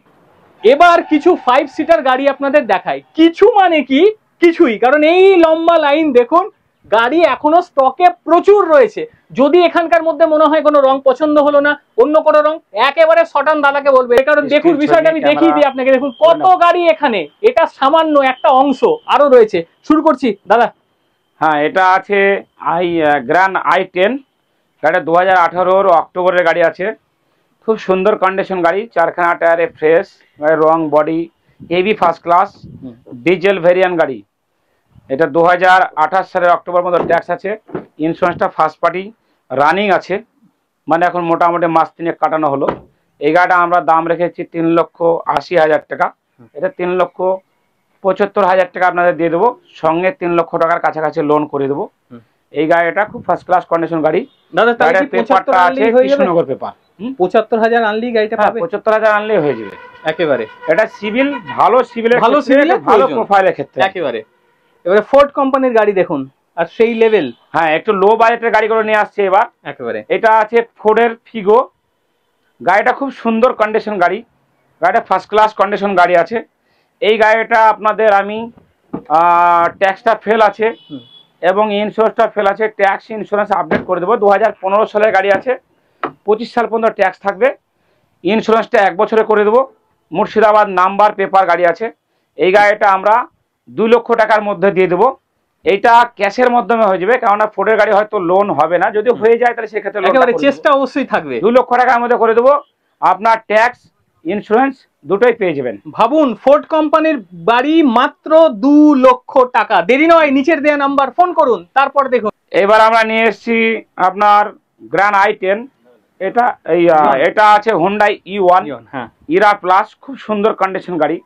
এবার কিছু 5 সিটার গাড়ি আপনাদের দেখাই। কিছু মানে কি কিছুই, কারণ এই লম্বা লাইন দেখুন, গাড়ি এখনো স্টকে প্রচুর রয়েছে। যদি এখানকার মধ্যে মনে হয় কোনো রং পছন্দ হলো না, অন্য কোনো রং, একেবারে শটান দাদাকে বলবে। কারণ দেখুন বিষয়টা আমি দেখিয়ে দিই আপনাকে। দেখুন কত গাড়ি এখানে, এটা সামান্য একটা অংশ, আরো রয়েছে। শুরু করছি দাদা। হ্যাঁ, এটা আছে গ্র্যান্ড i10 গাড়িটা 2018 অক্টোবরের গাড়ি আছে, খুব সুন্দর কন্ডিশন গাড়ি, 4খানা টায়ারে ফ্রেশ, রং body heavy first class diesel variant গাড়ি। এটা 2028 সালের অক্টোবর মতো ট্যাক্স আছে। ইন্স্যুরেন্সটা ফার্স্ট পার্টি রানিং আছে, মানে এখন মোটামুটি মাস 3 কাটানো হলো। এই গাড়িটা আমরা দাম রেখেছি 3,80,000 টাকা। এটা 3,75,000 টাকা আপনাদের দিয়ে দেবো, সঙ্গে 3 লক্ষ টাকার কাছাকাছি লোন করে দেবো। এই গাড়িটা খুব ফার্স্ট ক্লাস কন্ডিশন গাড়ি। দাদা পেপারটা আছে কৃষ্ণনগর পেপার। 75,000 আনলি গাড়িটা পাবে, 75,000 আনলেই হয়ে যাবে একেবারে। এটা সিভিল ভালো, সিভিলের ভালো প্রোফাইলের ক্ষেত্রে একেবারে। এবারে ফোর্ড কোম্পানির গাড়ি দেখুন, আর সেই লেভেল। হ্যাঁ, একটু লো বাজেটের গাড়িগুলো নিয়ে আসছে এবার একেবারে। এটা আছে ফোর্ডের ফিগো, গাড়িটা খুব সুন্দর কন্ডিশন গাড়ি, গাড়িটা ফার্স্ট ক্লাস কন্ডিশন গাড়ি আছে। এই গাড়িটা আপনাদের আমি ট্যাক্সটা ফেল আছে এবং ইন্স্যুরেন্সটা ফেল আছে, ট্যাক্স ইন্স্যুরেন্স আপডেট করে দেবো। 2015 সালের গাড়ি আছে, 25 সাল পর্যন্ত ট্যাক্স থাকবে, ইন্স্যুরেন্সটা 1 বছরে করে দেবো। মুর্শিদাবাদ নাম্বার পেপার গাড়ি আছে। এই গাড়িটা আমরা 2 লক্ষ টাকার মধ্যে দিয়ে দেবো। এইটা ক্যাশের মাধ্যমে হয়ে যাবে, কেননা ফোর্ডের গাড়ি হয়তো লোন হবে না, যদি হয়ে যায় তাহলে সেক্ষেত্রে চেষ্টা অবশ্যই থাকবে। 2 লক্ষ টাকার মধ্যে করে দেবো। আপনার ট্যাক্স ইন্স্যুরেন্স দুটোই পেয়ে যাবেন। ভাবুন, ফোর্ড কোম্পানির গাড়ি মাত্র 2 লক্ষ টাকা। দেরি নয়, নিচের দেওয়া নাম্বার ফোন করুন, তারপর দেখুন। এবার আমরা নিয়ে এসেছি আপনার গ্র্যান্ড i10। এটা আছে হুন্ডাই E1 হ্যাঁ, ইরা প্লাস, খুব সুন্দর কন্ডিশন গাড়ি,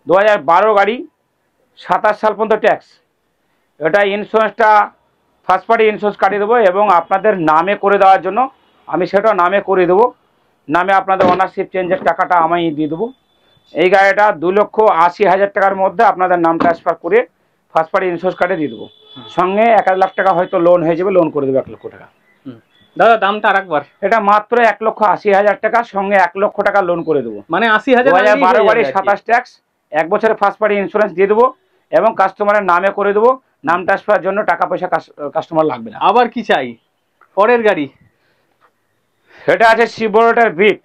2012 গাড়ি, 27 সাল পর্যন্ত ট্যাক্স। এটা ইন্স্যুরেন্সটা ফার্স্ট পার্টি ইন্স্যুরেন্স কাটিয়ে দেবো এবং আপনাদের নামে করে দেওয়ার জন্য আমি সেটা নামে করে দেবো। নামে আপনাদের অনারশিপ চেঞ্জের টাকাটা আমি দিয়ে দেবো। এই গাড়িটা 2,80,000 টাকার মধ্যে আপনাদের নাম ট্রান্সফার করে ফার্স্ট পার্টি ইন্স্যুরেন্স কার্ডে দিয়ে দেবো। সঙ্গে 1 লাখ টাকা হয়তো লোন হয়ে যাবে, লোন করে দেবো 1 লক্ষ টাকা। দাদা দামটা আরেকবার। এটা মাত্র 1,80,000 টাকা, সঙ্গে 1 লক্ষ টাকা লোন করে দেবো। মানে 80,000। 2012 গাড়ি, 27 ট্যাক্স, 1 বছরের ফার্স্ট পার্টি ইন্স্যুরেন্স দিয়ে দেবো এবং কাস্টমারের নামে করে দেবো। নাম ট্রান্সফারের জন্য টাকা পয়সা কাস্টমার লাগবে না। আবার কি চাই? পরের গাড়ি এটা আছে শিবরোডের বিট।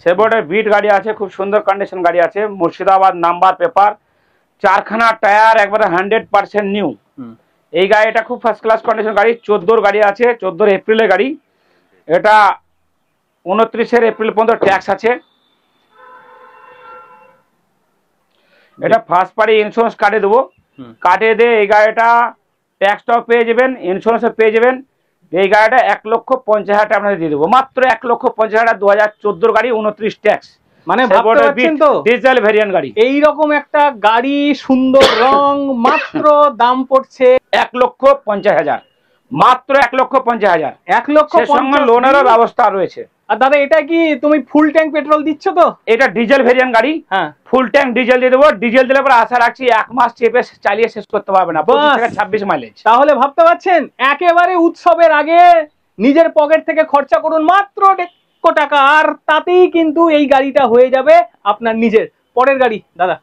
শিবরোডের বিট গাড়ি আছে, খুব সুন্দর কন্ডিশন গাড়ি আছে, মুর্শিদাবাদ নাম্বার পেপার, 4খানা টায়ার, একবারে 100% নিউ। এই গাড়িটা খুব ফার্স্ট ক্লাস কন্ডিশন গাড়ি, 14 গাড়ি আছে, 14 এপ্রিলের গাড়ি। এটা 29 এপ্রিল পর্যন্ত ট্যাক্স আছে। এটা ফার্স্ট পার্টি ইন্স্যুরেন্স কাটে দেবো, কাটে দিয়ে এই গাড়িটা ট্যাক্সটাও পেয়ে যাবেন, ইন্স্যুরেন্সও পেয়ে যাবেন। এই গাড়িটা 1,50,000 টাকা আপনাদের দিয়ে দেবো, মাত্র 1,50,000। 2014 গাড়ি, 29 ট্যাক্স। মানে ভাবতে পারছেন তো, ডিজেল ভেরিয়েন্ট গাড়ি, এইরকম একটা গাড়ি, সুন্দর রং, মাত্র দাম পড়ছে 1,50,000, মাত্র 1,50,000। 1,50,000 সঙ্গে লোনেরও ব্যবস্থা রয়েছে। আর দাদা এটা কি তুমি ফুল ট্যাঙ্ক পেট্রোল দিচ্ছ তো? এটা ডিজেল ভেরিয়েন্ট গাড়ি, হ্যাঁ, ফুল ট্যাঙ্ক ডিজেল দিয়ে দেবো। ডিজেল দিলে পরে আশা রাখছি 1 মাস চেপে চালিয়ে শেষ করতে পারবে না, 25 থেকে 26 মাইলেজ। তাহলে ভাবতে পারছেন, একেবারে উৎসবের আগে নিজের পকেট থেকে খরচা করুন মাত্র 1,00,000 টাকা, আর তাতেই কিন্তু এই গাড়িটা হয়ে যাবে আপনার নিজের। পরের গাড়ি দাদা।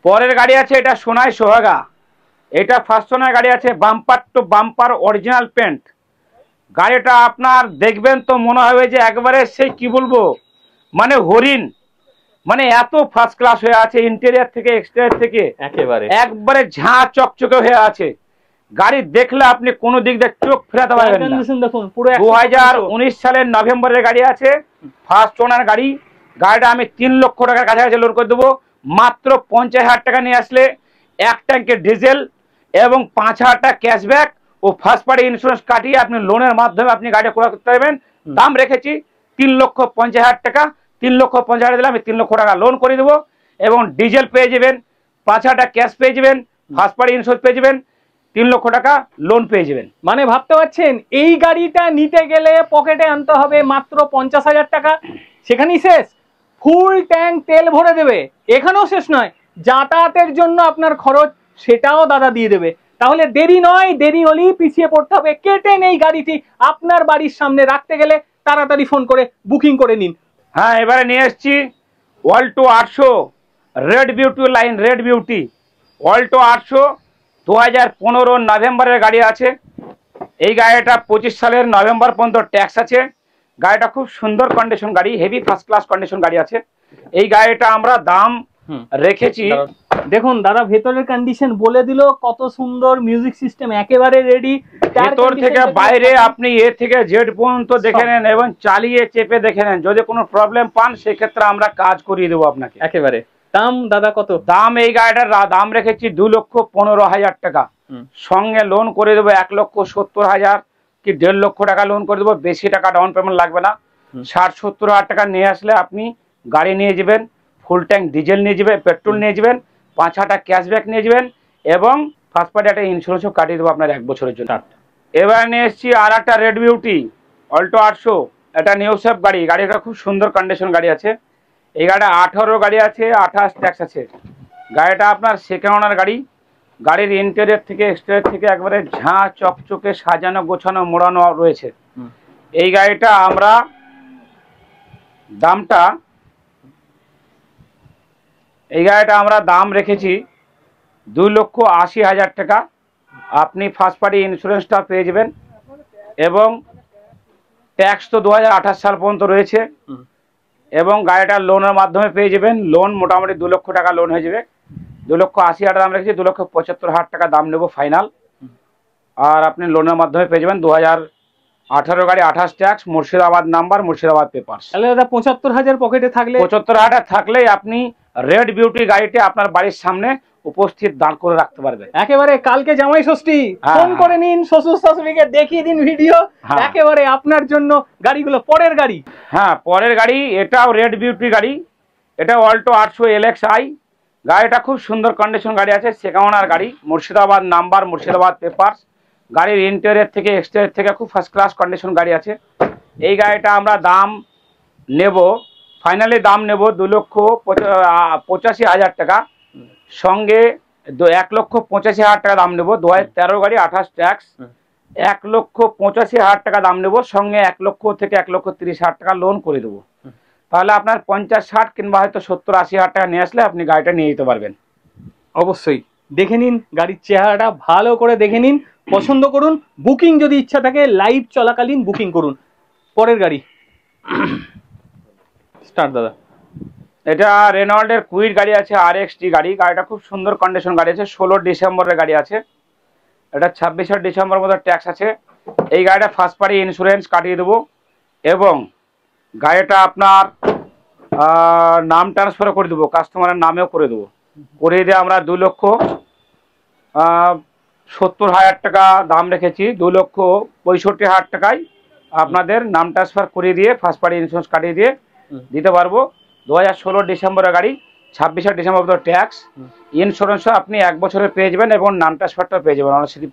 পরের গাড়ি আছে এটা সোনাই সোহাগা। এটা ফার্স্ট ওনার গাড়ি আছে, bumper to bumper original paint. গাড়িটা আপনার দেখবেন তো মনে হবে যে একবারে সেই কি বলবো, মানে হরিণ, মানে এত ফার্স্ট ক্লাস হয়ে আছে, ইন্টেরিয়ার থেকে এক্সটেরিয়ার থেকে একবারে ঝাঁ চকচকে হয়ে আছে। গাড়ি দেখলে আপনি কোনো দিক দিয়ে চোখ ফেরাতে পারবেন না। দেখুন, পুরো 2019 সালের নভেম্বরের গাড়ি আছে, ফার্স্ট ওনার গাড়ি। গাড়িটা আমি 3 লক্ষ টাকার কাছাকাছি লোন করে দেবো। মাত্র 50,000 টাকা নিয়ে আসলে 1 ট্যাঙ্কের ডিজেল এবং 5,000 টাকা ক্যাশব্যাক ও ফার্স্ট পার্টি ইন্স্যুরেন্স কাটিয়ে আপনি লোনের মাধ্যমে আপনি গাড়ি ক্রয় করতে পারবেন। দাম রেখেছি 3,50,000 টাকা। 3,50,000 দিলে আমি 3 লক্ষ টাকা লোন করে দেবো এবং ডিজেল পেয়ে যাবেন, 5,000 টাকা ক্যাশ পেয়ে যাবেন, ফার্স্ট পার্টি ইন্স্যুরেন্স পেয়ে যাবেন, 3 লক্ষ টাকা লোন পেয়ে যাবেন। মানে ভাবতে পারছেন, এই গাড়িটা নিতে গেলে পকেটে আনতে হবে মাত্র 50,000 টাকা, সেখানেই শেষ। ফুল ট্যাঙ্ক তেল ভরে দেবে। এখানেও শেষ নয়, যাতায়াতের জন্য আপনার খরচ সেটাও দাদা দিয়ে দেবে। তাহলে দেরি নয়, দেরি হলেই পিছিয়ে পড়তে হবে। কেটে নেই গাড়িটি, আপনার বাড়ির সামনে রাখতে গেলে তাড়াতাড়ি ফোন করে বুকিং করে নিন। হ্যাঁ, এবারে নিয়ে এসছি Alto 800 red beauty line, red beauty Alto 800 2015 নভেম্বরের গাড়ি আছে। এই গাড়িটা 25 সালের নভেম্বর পর্যন্ত ট্যাক্স আছে। গাড়িটা খুব সুন্দর কন্ডিশন গাড়ি, হেভি ফার্স্ট ক্লাস কন্ডিশন গাড়ি আছে। এই গাড়িটা আমরা দাম রেখেছি, দেখুন দাদা ভেতরের কন্ডিশন বলে দিল, কত সুন্দর মিউজিক সিস্টেম, একেবারে রেডি। ভেতর থেকে বাইরে আপনি এ থেকে জেড পর্যন্ত দেখে নেন এবং চালিয়ে চেপে দেখে নেন। যদি কোনো প্রবলেম পান সেক্ষেত্রে আমরা কাজ করিয়ে দেবো আপনাকে একেবারে। দাম দাদা কত? দাম এই গাড়িটার দাম রেখেছি 2,15,000 টাকা। সঙ্গে লোন করে দেবো 1,70,000 কি 1.5 লক্ষ টাকা লোন করে দেবো। বেশি টাকা ডাউন পেমেন্ট লাগবে না। 60-70,000 টাকা নিয়ে আসলে আপনি গাড়ি নিয়ে যাবেন, ফুল ট্যাঙ্ক ডিজেল নিয়ে যাবেন, পেট্রোল নিয়ে যাবেন, 5,000 টাকা ক্যাশব্যাক নিয়ে যাবেন এবং ফার্স্ট পার্টি একটা ইন্স্যুরেন্সও কাটিয়ে দেবো আপনার 1 বছরের জন্য। এবার নিয়ে এসেছি আর একটা রেড বিউটি অল্টো 800। এটা নিউ শেপ গাড়ি। গাড়িটা খুব সুন্দর কন্ডিশন গাড়ি আছে। এই গাড়িটা 18 গাড়ি আছে, 28 ট্যাক্স আছে। গাড়িটা আপনার সেকেন্ড ওনার গাড়ি। গাড়ির ইন্টেরিয়র থেকে এক্সটেরিয়র থেকে একবারে ঝাঁ চকচকে সাজানো গোছানো মোড়ানো রয়েছে। এই গাড়িটা আমরা দাম রেখেছি 2,80,000 টাকা। আপনি ফার্স্ট পার্টি ইন্স্যুরেন্সটা পেয়ে যাবেন এবং ট্যাক্স তো 2028 সাল পর্যন্ত রয়েছে এবং গাড়িটা লোনের মাধ্যমে পেয়ে যাবেন। লোন মোটামুটি 2 লক্ষ টাকা লোন হয়ে যাবে। 2,80,000 দাম রেখেছি, 2,75,000 টাকা দাম নেব ফাইনাল। আর আপনি লোনের মাধ্যমে পেয়ে যাবেন 18 গাড়ি 28 tax, Murshidabad number, Murshidabad papers. তাহলে দাদা 75,000 পকেটে থাকলে, 75,000 থাকলেই আপনি রেড বিউটি গাড়িটি আপনার বাড়ির সামনে উপস্থিত দাঁড় করে রাখতে পারবেন। একেবারে কালকে জামাই ষষ্ঠী, ফোন করে নিন, শ্বশুর শাশুড়িকে দেখিয়ে দিন ভিডিও, একেবারে আপনার জন্য গাড়িগুলো। পরের গাড়ি, হ্যাঁ পরের গাড়ি, এটাও রেড বিউটি গাড়ি, এটা অল্টো 800 LXi। গাড়িটা খুব সুন্দর কন্ডিশন গাড়ি আছে, সেকেন্ড ওনার গাড়ি, মুর্শিদাবাদ নাম্বার, মুর্শিদাবাদ পেপারস। গাড়ির ইন্টেরিয়র থেকে এক্সটেরিয়র থেকে খুব ফার্স্ট ক্লাস কন্ডিশন গাড়ি আছে। এই গাড়িটা আমরা দাম নেব, ফাইনালি দাম নেব 2,85,000 টাকা, সঙ্গে 1,85,000 টাকা দাম নেব। 2013 গাড়ি 28 ট্যাক্স, 1,85,000 টাকা দাম নেব, সঙ্গে 1 লক্ষ থেকে 1,30,000 টাকা লোন করে দেবো। তাহলে আপনার 50-60 কিংবা হয়তো 70-80,000 টাকা নিয়ে আসলে আপনি গাড়িটা নিয়ে যেতে পারবেন। অবশ্যই দেখে নিন গাড়ির চেহারাটা ভালো করে দেখে নিন, পছন্দ করুন, বুকিং যদি ইচ্ছা থাকে লাইভ চলাকালীন বুকিং করুন। পরের গাড়ি স্টার্ট দাদা। এটা রেনল্ডের কুইট গাড়ি আছে, RXT গাড়ি। গাড়িটা খুব সুন্দর কন্ডিশন গাড়ি আছে, 16 ডিসেম্বরের গাড়ি আছে। এটা 26 ডিসেম্বর মতো ট্যাক্স আছে। এই গাড়িটা ফার্স্ট পার্টি ইন্স্যুরেন্স কাটিয়ে দেবো এবং গাড়িটা আপনার নাম ট্রান্সফার করে দেবো, কাস্টমারের নামেও করে দেবো। করে দিয়ে আমরা 2,70,000 টাকা দাম রেখেছি, 2,65,000 টাকায় আপনাদের নাম ট্রান্সফার করে দিয়ে ফার্স্ট পার্টি ইন্স্যুরেন্স কাটিয়ে দিয়ে দিতে পারবো। 2016 ডিসেম্বরের গাড়ি, 26 ডিসেম্বর মতো ট্যাক্স। ইন্স্যুরেন্সও আপনি 1 বছরের পেয়ে যাবেন এবং নাম ট্রান্সফারটাও পেয়ে যাবেন, অনার সিটি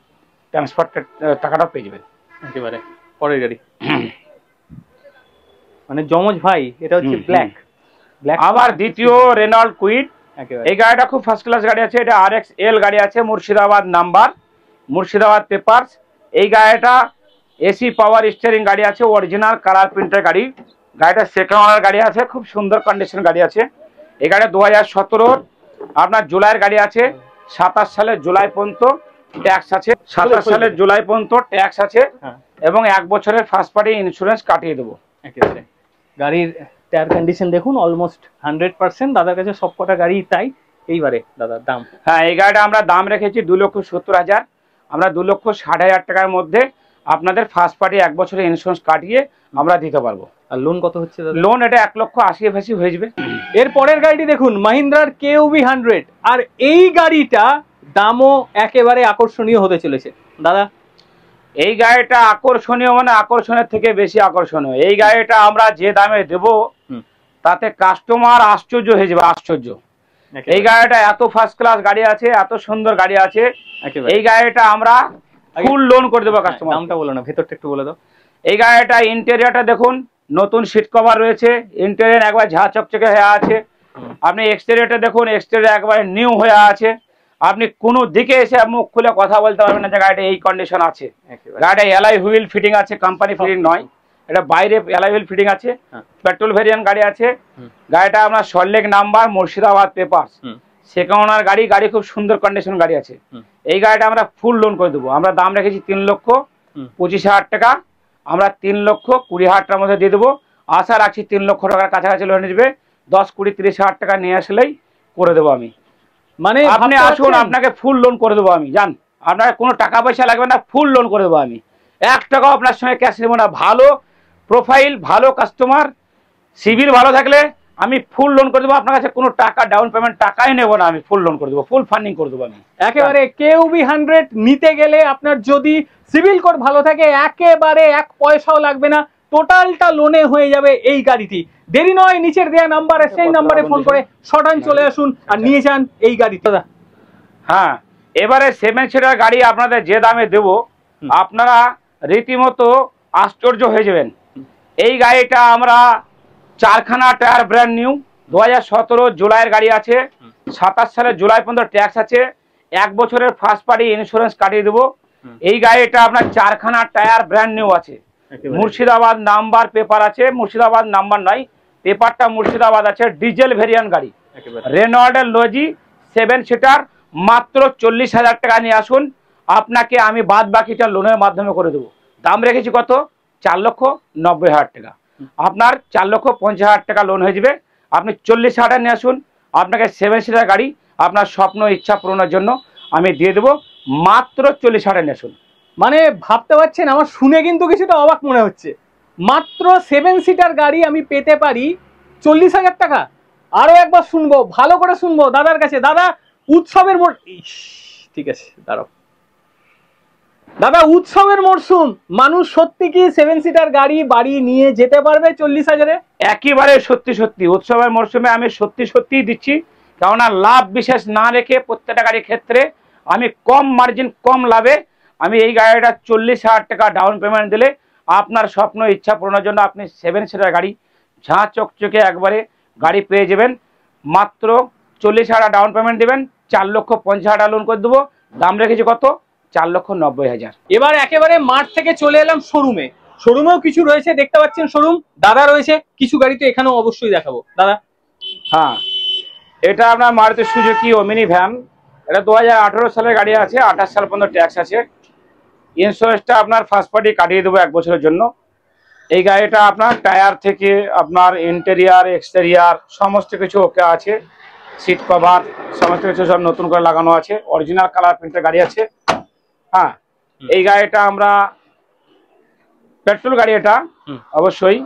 ট্রান্সফার টাকাটাও পেয়ে যাবেন একেবারে। পরের গাড়ি মানে যমজ ভাই, এটা হচ্ছে ব্ল্যাক। আবার দ্বিতীয় রেনল্ড কুইট। এই গাড়িটা খুব ফার্স্ট ক্লাস গাড়ি আছে, এটা RXL গাড়ি আছে, মুর্শিদাবাদ নাম্বার, মুর্শিদাবাদ পেপারস। এই গাড়িটা এসি পাওয়ার স্টিয়ারিং গাড়ি আছে, অরিজিনাল কালার প্রিন্টের গাড়ি। গাড়িটা সেকেন্ড ওনার গাড়ি আছে, খুব সুন্দর কন্ডিশন গাড়ি আছে। এই গাড়িটা 2017 আপনার জুলাইয়ের গাড়ি আছে, 27 সালের জুলাই পর্যন্ত ট্যাক্স আছে, 27 সালের জুলাই পর্যন্ত ট্যাক্স আছে এবং 1 বছরের ফার্স্ট পার্টি ইন্স্যুরেন্স কাটিয়ে দেবো। একেবারে গাড়ির টায়ার কন্ডিশন দেখুন, অলমোস্ট 100%। দাদার কাছে সবকটা গাড়ি তাই। এইবারে দাদার দাম। হ্যাঁ এই গাড়িটা আমরা দাম রেখেছি 2,70,000। আমরা 2,60,000 টাকার মধ্যে আপনাদের ফার্স্ট পার্টি 1 বছরের ইন্স্যুরেন্স কাটিয়ে আমরা দিতে পারবো। আর লোন কত হচ্ছে দাদা? লোন এটা 1,80,000 হয়ে যাবে। এর পরের গাড়িটি দেখুন, মাহিন্দ্রার KUV 100। আর এই গাড়িটা দামও একেবারে আকর্ষণীয় হতে চলেছে দাদা। এই গাড়িটা আকর্ষণীয় মানে আকর্ষণের থেকে বেশি আকর্ষণীয়। এই গাড়িটা আমরা যে দামে দেব তাতে কাস্টমার আশ্চর্য হয়ে যাবে, আশ্চর্য। এই গাড়িটা এত ফার্স্ট ক্লাস গাড়ি আছে, এত সুন্দর গাড়ি আছে। এই গাড়িটা আমরা ফুল লোন করে দেবো কাস্টমার। দামটা বলো না, ভেতরটা একটু বলে দাও। এই গাড়িটা ইন্টেরিয়রটা দেখুন, নতুন সিট কভার রয়েছে, ইন্টেরিয়র একবার ঝা চকচকে হয়ে আছে। আপনি এক্সটেরিয়রটা দেখুন, এক্সটেরিয়র একবারে নিউ হয়ে আছে। আপনি কোনো দিকে এসে মুখ খুলে কথা বলতে পারবেন না যে গাড়িটা এই কন্ডিশন আছে। গাড়িটা অ্যালয় হুইল ফিটিং আছে, কোম্পানি ফিটিং নয়, এটা বাইরে অ্যালয় হুইল ফিটিং আছে। পেট্রোল ভেরিয়েন্ট গাড়ি আছে। গাড়িটা আপনার Salt Lake number, Murshidabad papers, second owner গাড়ি। গাড়ি খুব সুন্দর কন্ডিশন গাড়ি আছে। এই গাড়িটা আমরা ফুল লোন করে দেবো। আমরা দাম রেখেছি 3,25,000 টাকা। আমরা 3,20,000 টাকার মধ্যে দিয়ে দেবো। আশা রাখছি 3 লক্ষ টাকার কাছাকাছি লোন নেবে। 10, 20, 30,000 টাকা নিয়ে আসলেই করে দেবো আমি। মানে আপনি আসুন, আপনাকে ফুল লোন করে দেবো আমি। জান, আপনার কোনো টাকা পয়সা লাগবে না, ফুল লোন করে দেবো আমি। 1 টাকাও আপনার সঙ্গে ক্যাশ নেবো না। ভালো প্রোফাইল, ভালো কাস্টমার, সিভিল ভালো থাকলে আমি ফুল লোন করে দেবো। আপনার কাছে কোনো টাকা ডাউন পেমেন্ট টাকাই নেবো না, আমি ফুল লোন করে দেবো, ফুল ফান্ডিং করে দেবো আমি। একেবারে KUV 100 নিতে গেলে আপনার যদি সিভিল কোড ভালো থাকে একেবারে 1 পয়সাও লাগবে না, টোটালটা লোনে হয়ে যাবে এই গাড়িটি। দেরি নয়, নিচের দেওয়া নাম্বারে, সেই নাম্বারে ফোন করে শর্টান চলে আসুন আর নিয়ে যান এই গাড়ি দাদা। হ্যাঁ, এবারে 7 সিটার গাড়ি আপনাদের যে দামে দেব আপনারা রীতিমতো আশ্চর্য হয়ে যাবেন। এই গাড়িটা আমরা 4খানা টায়ার ব্র্যান্ড নিউ, 2017 জুলাইয়ের গাড়ি আছে, 27 সালের জুলাই পর্যন্ত ট্যাক্স আছে, 1 বছরের ফার্স্ট পার্টি ইন্স্যুরেন্স কাটিয়ে দেবো। এই গাড়িটা আপনার 4খানা টায়ার ব্র্যান্ড নিউ আছে, মুর্শিদাবাদ নাম্বার পেপার আছে, মুর্শিদাবাদ নাম্বার নয়, পেপারটা মুর্শিদাবাদ আছে। ডিজেল ভেরিয়েন্ট গাড়ি, রেনল্ডের লজি 7 সিটার, মাত্র 40,000 টাকা নিয়ে আসুন। আপনাকে আমি বাদ বাকিটা লোনের মাধ্যমে করে দেবো। দাম রেখেছি কত? 4,90,000 টাকা। আপনার 4,50,000 টাকা লোন হয়ে যাবে। আপনি 40,000 টাকা নিয়ে আসুন, আপনাকে 7 সিটার গাড়ি আপনার স্বপ্ন ইচ্ছা পূরণের জন্য আমি দিয়ে দেবো। মাত্র 40,000 টাকা নিয়ে আসুন। মানে ভাবতে পারছেন, আমার শুনে কিন্তু কিছুটা অবাক মনে হচ্ছে। মাত্র 7 সিটার গাড়ি আমি পেতে পারি 40,000 টাকা। আরো একবার শুনবো, ভালো করে শুনবো দাদার কাছে। দাদা, উৎসবের ঠিক আছে, দাঁড়াও দাদা, উৎসবের মরশুম, মানুষ সত্যি কি 7 সিটার গাড়ি বাড়ি নিয়ে যেতে পারবে 40,000-এ? একেবারে সত্যি সত্যি উৎসবের মরশুমে আমি সত্যি সত্যিই দিচ্ছি। কেননা লাভ বিশেষ না রেখে প্রত্যেকটা গাড়ির ক্ষেত্রে আমি কম মার্জিন, কম লাভে আমি এই গাড়িটা 40,000 টাকা ডাউন পেমেন্ট দিলে আপনার স্বপ্ন ইচ্ছা পূরণের জন্য আপনি 7 সিটার গাড়ি ঝাঁ চকচকে একবারে গাড়ি পেয়ে যাবেন। মাত্র 40,000 ডাউন পেমেন্ট দেবেন, 4,50,000 লোন করে দেবো। দাম রেখেছি কত? 4,90,000। এবার একেবারে মাঠ থেকে চলে এলাম শোরুমে। শোরুমেও কিছু রয়েছে, দেখতে পাচ্ছেন শোরুম দাদা রয়েছে, কিছু গাড়ি তো এখানেও অবশ্যই দেখাবো দাদা। হ্যাঁ, এটা আপনার মারুতি সুজুকি ওমিনি ভ্যান। এটা 2018 সালের গাড়ি আছে, 28 সাল পর্যন্ত ট্যাক্স আছে। ইন্স্যুরেন্সটা আপনার ফার্স্ট পার্টি কাটিয়ে দেবো 1 বছরের জন্য। এই গাড়িটা আপনার টায়ার থেকে আপনার ইন্টেরিয়ার এক্সটেরিয়ার সমস্ত কিছু ওকে আছে। সিট কভার সমস্ত কিছু সব নতুন করে লাগানো আছে, অরিজিনাল কালার প্রিন্টের গাড়ি আছে। হ্যাঁ, এই গাড়িটা আমরা পেট্রোল গাড়ি, এটা অবশ্যই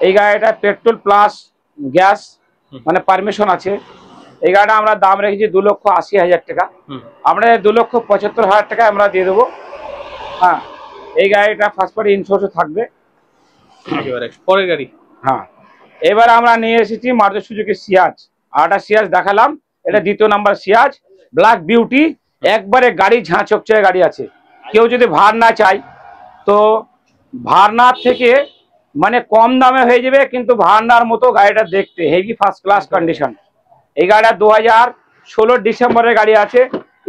এই গাড়িটা পেট্রোল প্লাস গ্যাস মানে পারমিশন আছে। এই গাড়িটা আমরা দাম রেখেছি 2,80,000 টাকা। আমরা 2,75,000 টাকা আমরা দিয়ে দেবো। হ্যাঁ, এই গাড়িটা ফার্স্ট পার্টি ইন্স্যুরেন্স থাকবে। পরের গাড়ি, হ্যাঁ, এবার আমরা নিয়ে এসেছি মারুতি সুজুকি সিয়াজ। আরটা সিয়াজ দেখালাম, এটা দ্বিতীয় নাম্বার সিয়াজ ব্ল্যাক বিউটি। একবারে গাড়ি ঝাঁ চকচকে গাড়ি আছে। কেউ যদি ভার না চায় তো ভারনার থেকে মানে কম দামে হয়ে যাবে, কিন্তু ভারনার মতো গাড়িটা দেখতে হেভি ফার্স্ট ক্লাস কন্ডিশন। এই গাড়িটা 2016 ডিসেম্বরের গাড়ি আছে।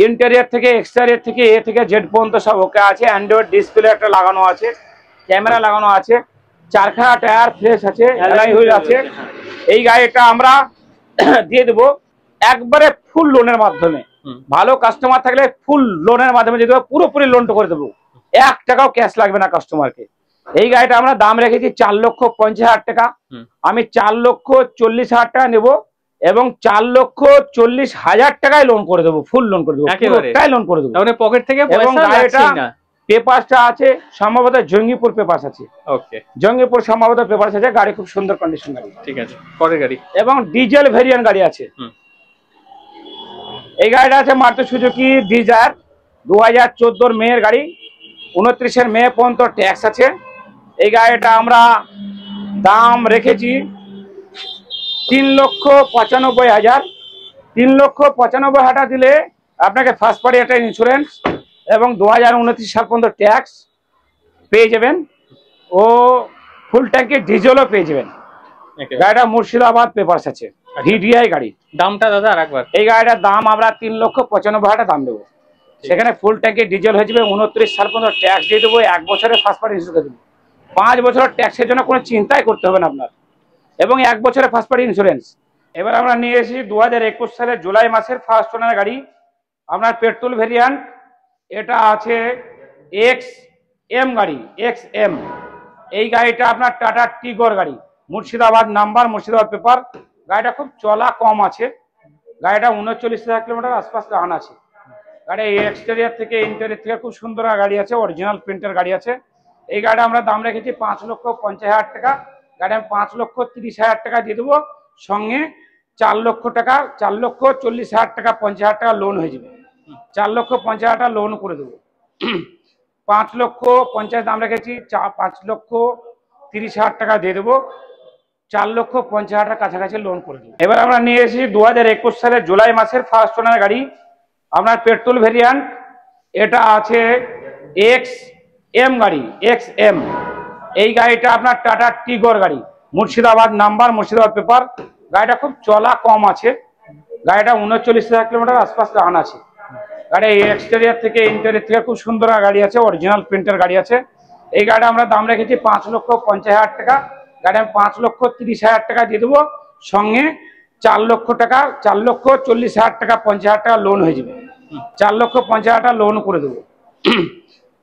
ইন্টেরিয়র থেকে এক্সটেরিয়র থেকে এ থেকে জেড পর্যন্ত সব ওকে আছে। অ্যান্ড্রয়েড ডিসপ্লে একটা লাগানো আছে, ক্যামেরা লাগানো আছে, 4খানা টায়ার ফ্রেশ আছে, অ্যালয় হুইল আছে। এই গাড়িটা আমরা দিয়ে দেবো একবারে ফুল লোনের মাধ্যমে। ভালো কাস্টমার থাকলে ফুল লোনের মাধ্যমে দিয়ে দেবো, পুরোপুরি লোনটা করে দেবো, 1 টাকাও ক্যাশ লাগবে না কাস্টমারকে। এই গাড়িটা আমরা দাম রেখেছি 4,50,000 টাকা। আমি 4,40,000 টাকা নেব এবং 4,40,000 টাকায় লোন করে দেবো, ফুল লোন করে দেবো, পুরোটাই লোন করে দেবো পকেট থেকে। এবং গাড়িটা পেপারসটা আছে সম্ভবত জঙ্গিপুর পেপারস আছে। ওকে, জঙ্গিপুর সম্ভবত পেপারস আছে। গাড়ি খুব সুন্দর কন্ডিশন গাড়ি। ঠিক আছে, পরের গাড়ি এবং ডিজেল ভেরিয়েন্ট গাড়ি আছে। এই গাড়িটা আছে মারুতি সুজুকি ডিজায়ার, 2014 মেয়ের গাড়ি, 29 মে পর্যন্ত ট্যাক্স আছে। এই গাড়িটা আমরা দাম রেখেছি 3,95,000। 3,95,000 দিলে আপনাকে ফার্স্ট পার্টি একটা ইন্স্যুরেন্স এবং 2029 সাল পর্যন্ত ট্যাক্স পেয়ে যাবেন ও ফুল ট্যাঙ্কি ডিজেলও পেয়ে যাবেন। গাড়িটা মুর্শিদাবাদ পেপারস আছে, ভিডিআই গাড়ি। দামটা দাদা আরেকবার। এই গাড়িটার দাম আমরা 3,95,000 দাম দেবো। সেখানে ফুল ট্যাঙ্কি ডিজেল হয়ে যাবে, 29 সাল পর্যন্ত ট্যাক্স দিয়ে দেবো, 1 বছরের ফার্স্ট পার্টি ইন্স্যুরেন্স দেবো। 5 বছরের ট্যাক্সের জন্য কোনো চিন্তাই করতে হবে না আপনার, এবং 1 বছরের ফার্স্ট পার্টি ইন্স্যুরেন্স। এবার আমরা নিয়ে এসেছি 2021 সালের জুলাই মাসের ফার্স্ট ওনার গাড়ি, আপনার পেট্রোল ভেরিয়েন্ট। এটা আছে XM গাড়ি, XM। এই গাড়িটা আপনার টাটা টিগর গাড়ি, মুর্শিদাবাদ নাম্বার, মুর্শিদাবাদ পেপার। গাড়িটা খুব চলা কম আছে। গাড়িটা 39,000 কিলোমিটার আশপাশ রান আছে। গাড়ি এক্সটেরিয়ার থেকে ইন্টেরিয়র থেকে খুব সুন্দর গাড়ি আছে, অরিজিনাল প্রিন্টের গাড়ি আছে। এই গাড়িটা আমরা দাম রেখেছি 5,50,000 টাকা। গাড়ি আমি 5,30,000 টাকা দিয়ে দেবো, সঙ্গে 4 লক্ষ টাকা, 4,40,000 টাকা, 50,000 টাকা লোন হয়ে যাবে। 4,50,000 টাকা লোন করে দেবো। 5,50,000 দাম রেখেছি, 5,30,000 টাকা দিয়ে দেবো, 4,50,000 টাকা কাছাকাছি লোন করে দেবো। এবার আমরা নিয়ে এসেছি 2021 সালের জুলাই মাসের ফার্স্ট ওনার গাড়ি, আপনার পেট্রোল ভেরিয়েন্ট। এটা আছে XM গাড়ি, XM। এই গাড়িটা আপনার টাটা টিগর গাড়ি, মুর্শিদাবাদ নাম্বার, মুর্শিদাবাদ পেপার। গাড়িটা খুব চলা কম আছে। গাড়িটা 39,000 কিলোমিটার আশপাশ রান আছে। গাড়ি এক্সটেরিয়ার থেকে ইন্টেরিয়র থেকে খুব সুন্দর গাড়ি আছে, অরিজিনাল প্রিন্টের গাড়ি আছে। এই গাড়িটা আমরা দাম রেখেছি 5,50,000 টাকা। গাড়ি আমি 5,30,000 টাকা দিয়ে দেবো, সঙ্গে 4 লক্ষ টাকা, 4,40,000 টাকা, 50,000 টাকা লোন হয়ে যাবে। 4,50,000 টাকা লোন করে দেবো।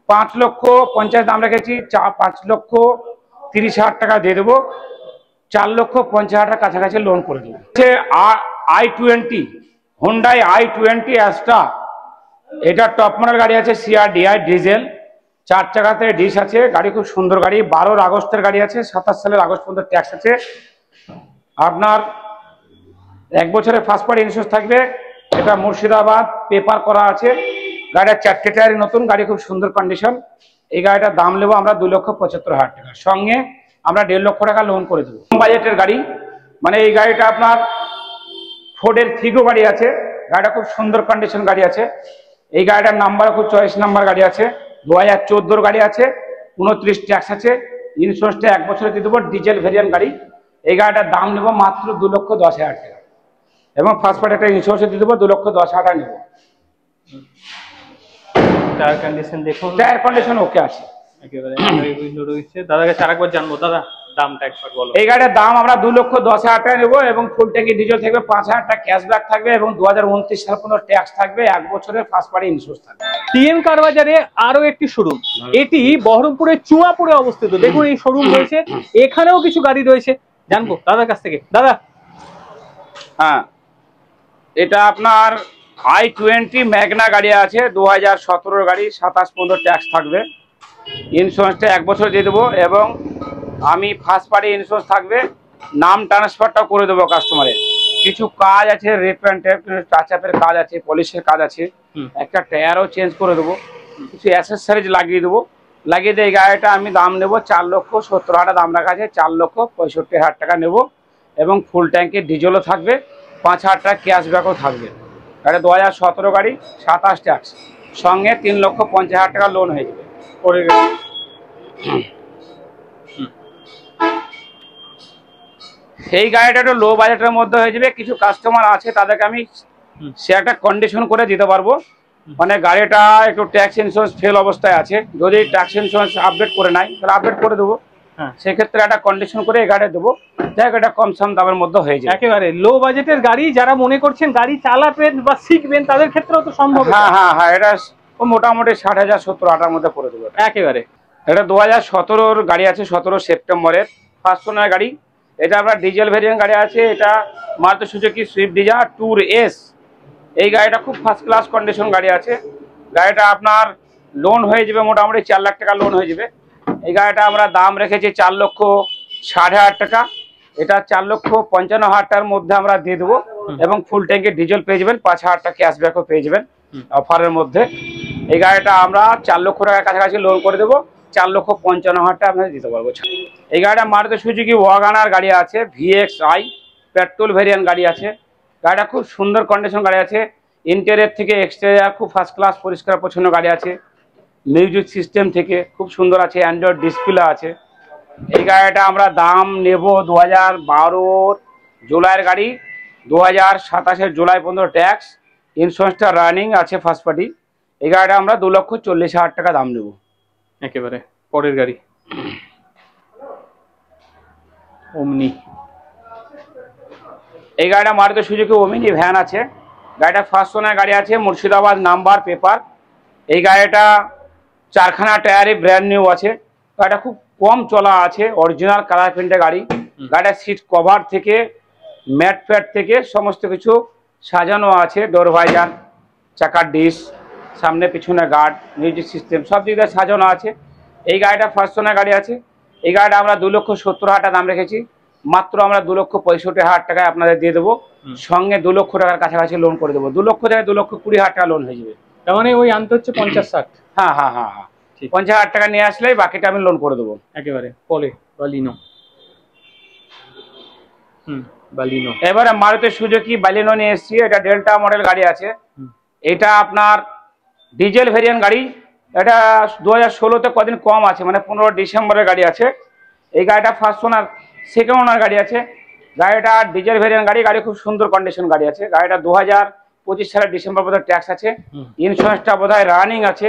5,50,000 দাম রেখেছি, 5,30,000 টাকা দিয়ে দেবো, 4,50,000 টাকা কাছাকাছি লোন করে দেবো। i20 হুন্ডাই i20 অ্যাস্ট্রা, এটা টপ মডেল গাড়ি আছে, CRDI ডিজেল। 4 চাকাতে ডিশ আছে, গাড়ি খুব সুন্দর গাড়ি, 12 আগস্টের গাড়ি আছে, 27 সালের আগস্ট পর্যন্ত ট্যাক্স আছে। আপনার 1 বছরের ফার্স্ট পার্টি ইন্স্যুরেন্স থাকবে। এটা মুর্শিদাবাদ পেপার করা আছে। গাড়ির 4টে টায়ারই নতুন, গাড়ি খুব সুন্দর কন্ডিশন। এই গাড়িটার দাম নেবো আমরা 2,75,000 টাকা, সঙ্গে আমরা 1.5 লক্ষ টাকা লোন করে দেবো। কম বাজেটের গাড়ি, মানে এই গাড়িটা আপনার ফোর্ডের ফিগো গাড়ি আছে, গাড়িটা খুব সুন্দর কন্ডিশন গাড়ি আছে। এই গাড়িটার নাম্বার খুব চয়েস নাম্বার গাড়ি আছে, 2014 গাড়ি আছে, 29 ট্যাক্স আছে, ইন্স্যুরেন্সটা 1 বছরে দিয়ে দেবো, ডিজেল ভেরিয়েন্ট গাড়ি। এই গাড়িটার দাম নেবো মাত্র 2,10,000 টাকা, এবং ফার্স্ট পার্টি একটা ইন্স্যুরেন্স দিয়ে দেবো 2,10,000 টাকা নেবো। টায়ার কন্ডিশন দেখুন, টায়ার কন্ডিশন ওকে আছে একেবারে রয়েছে। দাদার কাছে আরেকবার জানবো, দাদা দামটা একবার বলো। এই গাড়ির দাম আমরা 2,10,000 টাকা নেবো, এবং ফুল ট্যাঙ্কি ডিজেল থাকবে, 5,000 টাকা ক্যাশব্যাক থাকবে, এবং 2029 সাল পর্যন্ত ট্যাক্স থাকবে, 1 বছরের ফার্স্ট পার্টি ইন্স্যুরেন্স থাকবে। টিএম কার বাজারে আরো একটি শোরুম, এটি বহরমপুরের চুয়াপুরে অবস্থিত। দেখুন এই শোরুম রয়েছে, এখানেও কিছু গাড়ি রয়েছে, জানবো দাদার কাছ থেকে। দাদা, হ্যাঁ, এটা আপনার i20 ম্যাগনা গাড়ি আছে, 2017 গাড়ি, 27 পর্যন্ত ট্যাক্স থাকবে, ইন্স্যুরেন্সটা 1 বছর দিয়ে দেবো, এবং আমি ফার্স্ট পার্টি ইন্স্যুরেন্স থাকবে, নাম ট্রান্সফারটাও করে দেবো কাস্টমারের। কিছু কাজ আছে, রিপেন্ট টাচ আপের কাজ আছে, পলিশের কাজ আছে, একটা টায়ারও চেঞ্জ করে দেবো, কিছু অ্যাসেসরিজ লাগিয়ে দেবো। লাগিয়ে দিয়ে এই গাড়িটা আমি দাম নেবো 4,70,000 দাম রাখা আছে, 4,65,000 টাকা নেবো, এবং ফুল ট্যাঙ্কের ডিজেলও থাকবে, 5,000 টাকা ক্যাশব্যাকও থাকবে। এটা 2017 গাড়ি, 27 ট্যাক্স, সঙ্গে 3,50,000 টাকা লোন হয়ে যাবে। এই গাড়িটা একটু লো বাজেটের মধ্যে হয়ে যাবে। কিছু কাস্টমার আছে তাদেরকে আমি সে একটা কন্ডিশন করে দিতে পারবো, মানে গাড়িটা একটু ট্যাক্স ইন্স্যুরেন্স ফেল অবস্থায় আছে, যদি ট্যাক্স ইন্স্যুরেন্স আপডেট করে নাই তাহলে আপডেট করে দেবো, সেক্ষেত্রে একটা কন্ডিশন করে এই গাড়ি দেবো, যাই এটা কম সম দামের মধ্যে হয়ে যায়। একেবারে লো বাজেটের গাড়ি, যারা মনে করছেন গাড়ি চালাবেন বা শিখবেন তাদের ক্ষেত্রেও তো সম্ভব। হ্যাঁ হ্যাঁ হ্যাঁ, এটা মোটামুটি 60,000 70,000 মধ্যে করে দেবো একেবারে। এটা 2017 গাড়ি আছে, 17 সেপ্টেম্বরের, ফার্স্ট ওনার গাড়ি। এটা আপনার ডিজেল ভেরিয়েন্ট গাড়ি আছে, এটা Maruti Suzuki Swift Dzire tour S. এই গাড়িটা খুব ফার্স্ট ক্লাস কন্ডিশন গাড়ি আছে। গাড়িটা আপনার লোন হয়ে যাবে, মোটামুটি 4 লাখ টাকা লোন হয়ে যাবে। এই গাড়িটা আমরা দাম রেখেছি 4,60,000 টাকা, এটা 4,55,000 টাকার মধ্যে আমরা দিয়ে দেবো, এবং ফুল ট্যাঙ্কের ডিজেল পেয়ে যাবেন, 5,000 টাকা ক্যাশব্যাকও পেয়ে যাবেন অফারের মধ্যে। এই গাড়িটা আমরা 4 লক্ষ টাকার কাছাকাছি লোন করে দেবো, 4,55,000 টাকা আপনাদের দিতে পারবো। এই গাড়িটা মারুতি সুজুকি ওয়াগানার গাড়ি আছে, VXI পেট্রোল ভেরিয়েন্ট গাড়ি আছে। গাড়িটা খুব সুন্দর কন্ডিশন গাড়ি আছে, ইন্টেরিয়র থেকে এক্সটেরিয়র খুব ফার্স্ট ক্লাস পরিষ্কার পরিচ্ছন্ন গাড়ি আছে, মিউজিক সিস্টেম থেকে খুব সুন্দর আছে, অ্যান্ড্রয়েড ডিসপ্লে আছে। এই গাড়িটা আমরা দাম নেব 2012 জুলাইয়ের গাড়ি, 2027 জুলাই পর্যন্ত ট্যাক্স, ইন্স্যুরেন্সটা রানিং আছে ফার্স্ট পার্টি। এই গাড়িটা আমরা 2,40,000 টাকা দাম নেব। একেবারে পরের গাড়ি ওমনি। এই গাড়িটা মারুতি সুজুকি ওমিনি ভ্যান আছে, গাড়িটা ফার্স্ট ওনার গাড়ি আছে, মুর্শিদাবাদ নাম্বার পেপার। এই গাড়িটা 4খানা টায়ারে ব্র্যান্ড নিউ আছে, গাড়িটা খুব কম চলা আছে, অরিজিনাল কালার প্রিন্টের গাড়ি। গাড়িটার সিট কভার থেকে ম্যাট প্যাড থেকে সমস্ত কিছু সাজানো আছে, ডোর ভাইজার, চাকার ডিস, সামনে পিছনে গার্ড, মিউজিক সিস্টেম সব দিক দিয়ে সাজানো আছে। এই গাড়িটা ফার্স্ট ওনার গাড়ি আছে। এই গাড়িটা আমরা 2,70,000 টাকা দাম রেখেছি, মাত্র আমরা 2,65,000 টাকায় আপনাদের দিয়ে দেবো, সঙ্গে 2 লক্ষ টাকার কাছাকাছি লোন করে দেবো। 2 লক্ষ থেকে 2,20,000 টাকা লোন হয়ে যাবে। তার মানে ওই আনতে হচ্ছে 50-60। হ্যাঁ হ্যাঁ হ্যাঁ হ্যাঁ, 50,000 টাকা নিয়ে আসলেই বাকিটা আমি লোন করে দেবো। একেবারে পলে বালিনো। বালিনো। এবারে মারুতি সুজুকি বালিনো নিয়ে এসেছি, এটা ডেল্টা মডেল গাড়ি আছে। এটা আপনার ডিজেল ভেরিয়েন্ট গাড়ি, এটা 2016-তে কদিন কম আছে, মানে 15 ডিসেম্বরের গাড়ি আছে। এই গাড়িটা ফার্স্ট ওনার সেকেন্ড ওনার গাড়ি আছে। গাড়িটা ডিজেল ভেরিয়েন্ট গাড়ি, গাড়ি খুব সুন্দর কন্ডিশন গাড়ি আছে। গাড়িটা 2025 সালের ডিসেম্বর পর্যন্ত ট্যাক্স আছে, ইন্স্যুরেন্সটা বোধহয় রানিং আছে।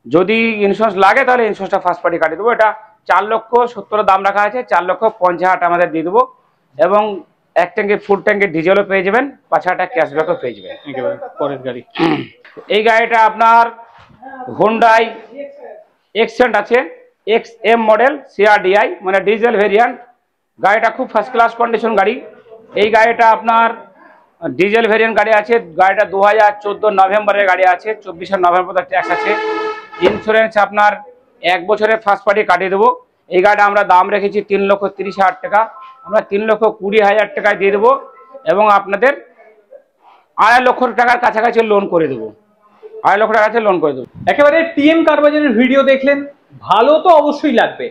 যদি ইন্স্যুরেন্স লাগে তাহলে ইন্স্যুরেন্সটা ফার্স্ট পার্টি কাটিয়ে দেবো। এটা 4,70,000 দাম রাখা আছে, 4,50,000 আমাদের দিয়ে দেবো, এবং 1 ট্যাঙ্কি ফুল ট্যাঙ্কি ডিজেলও পেয়ে যাবেন, 5,000 টাকা ক্যাশব্যাকও পেয়ে যাবেন। একেবারে পরের গাড়ি। এই গাড়িটা আপনার হুন্ডাই এক্সেন্ট আছে, XM মডেল CRDI, মানে ডিজেল ভেরিয়েন্ট। গাড়িটা খুব ফার্স্ট ক্লাস কন্ডিশন গাড়ি। এই গাড়িটা আপনার ডিজেল ভেরিয়েন্ট গাড়ি আছে। গাড়িটা 2014 নভেম্বরের গাড়ি আছে, 24 নভেম্বর ট্যাক্স আছে। ইন্স্যুরেন্স আপনার 1 বছরের ফার্স্ট পার্টি কাটিয়ে দেবো। এই গাড়িটা আমরা দাম রেখেছি 3,30,000 টাকা, আমরা 3,20,000 টাকায় দিয়ে দেবো এবং আপনাদের 2.5 লক্ষ টাকার কাছাকাছি লোন করে দেবো, 2.5 লক্ষ টাকা লোন করে দেবো। একেবারে টিএম কার বাজারের ভিডিও দেখলেন, ভালো তো অবশ্যই লাগবে,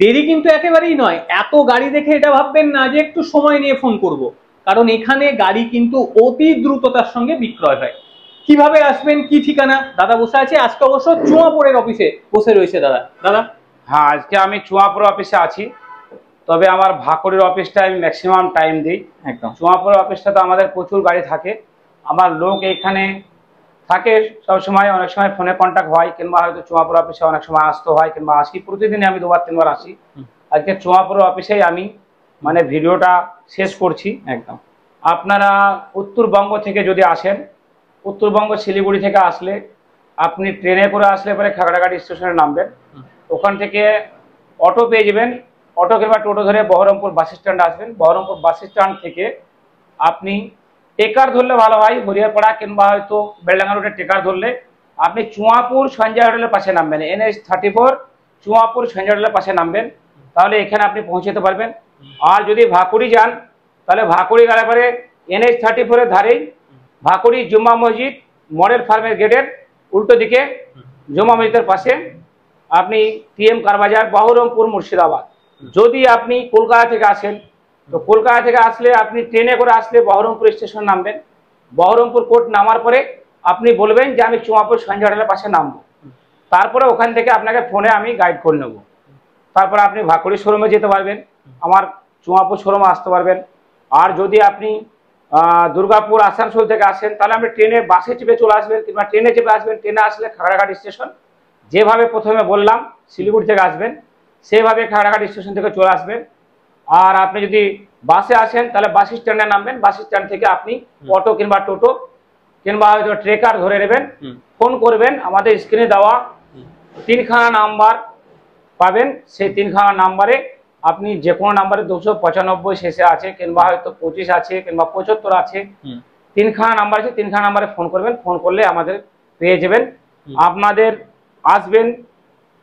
দেরি কিন্তু একেবারেই নয়। এত গাড়ি দেখে এটা ভাববেন না যে একটু সময় নিয়ে ফোন করব, কারণ এখানে গাড়ি কিন্তু অতি দ্রুততার সঙ্গে বিক্রয় হয়। কিভাবে আসবেন, কি ঠিকানা? দাদা বসে আছে আজকে অবশ্য চুয়াপুরের অফিসে বসে রয়েছে দাদা। দাদা হ্যাঁ, আজকে আমি চুয়াপুর অফিসে আছি, তবে আমার ভাকুড়ির অফিসটা আমি ম্যাক্সিমাম টাইম দিই। একদম চুয়াপুর অফিসটা তো আমাদের প্রচুর গাড়ি থাকে, আমার লোক এখানে থাকে সবসময়, অনেক সময় ফোনে কন্ট্যাক্ট হয় কিংবা হয়তো চুয়াপুর অফিসে অনেক সময় আসতে হয় কিংবা আসি, প্রতিদিনই আমি 2-3 বার আসি। আজকে চুয়াপুর অফিসেই আমি মানে ভিডিওটা শেষ করছি। একদম আপনারা উত্তরবঙ্গ থেকে যদি আসেন, উত্তরবঙ্গ শিলিগুড়ি থেকে আসলে আপনি ট্রেনে করে আসলে পরে খাগড়াঘাট স্টেশনে নামবেন, ওখান থেকে অটো পেয়ে যাবেন, অটো কিংবা টোটো ধরে বহরমপুর বাস স্ট্যান্ড আসবেন। বহরমপুর বাস স্ট্যান্ড থেকে আপনি টেকার ধরলে ভালো হয়, হরিয়ারপাড়া কিংবা হয়তো বেলডাঙ্গা রোডে টেকার ধরলে আপনি চুয়াপুর সঞ্জয় হোটেলের পাশে নামবেন, NH-34 চুয়াপুর সঞ্জয় হোটেলের পাশে নামবেন, তাহলে এখানে আপনি পৌঁছতে পারবেন। আর যদি ভাকুড়ি যান তাহলে ভাকুড়ি গেলে পরে NH-34 এর ধারেই ভাকুড়ি জুম্মা মসজিদ মডেল ফার্মের গেটের উল্টো দিকে জুম্মা মসজিদের পাশে আপনি টিএম কার বাজার, বহরমপুর মুর্শিদাবাদ। যদি আপনি কলকাতা থেকে আসেন তো কলকাতা থেকে আসলে আপনি ট্রেনে করে আসলে বহরমপুর স্টেশন নামবেন, বহরমপুর কোর্ট নামার পরে আপনি বলবেন যে আমি চুয়াপুর সঞ্জয় হোটেলের পাশে নামবো, তারপরে ওখান থেকে আপনাকে ফোনে আমি গাইড করে নেব, তারপরে আপনি ভাকুড়ি শোরুমে যেতে পারবেন, আমার চুয়াপুর শোরুমে আসতে পারবেন। আর যদি আপনি দুর্গাপুর আসানসোল থেকে আসেন তাহলে আপনি ট্রেনে বাসে চেপে চলে আসবেন কিংবা ট্রেনে চেপে আসবেন, ট্রেনে আসলে খাগড়াঘাট স্টেশন যেভাবে প্রথমে বললাম শিলিগুড়ি থেকে আসবেন সেভাবে খাগড়াঘাট স্টেশন থেকে চলে আসবেন। আর আপনি যদি বাসে আসেন তাহলে বাস স্ট্যান্ডে নামবেন, বাস স্ট্যান্ড থেকে আপনি অটো কিংবা টোটো কিংবা হয়তো ট্রেকার ধরে নেবেন, ফোন করবেন, আমাদের স্ক্রিনে দেওয়া 3খানা নাম্বার পাবেন, সেই 3খানা নাম্বারে আপনি যে কোনো নাম্বারে 295 শেষে আছে কিংবা হয়তো 25 আছে কিংবা 75 আছে, 3খানা নাম্বার আছে, 3খানা নাম্বারে ফোন করবেন, ফোন করলে আমাদের পেয়ে যাবেন। আপনাদের আসবেন,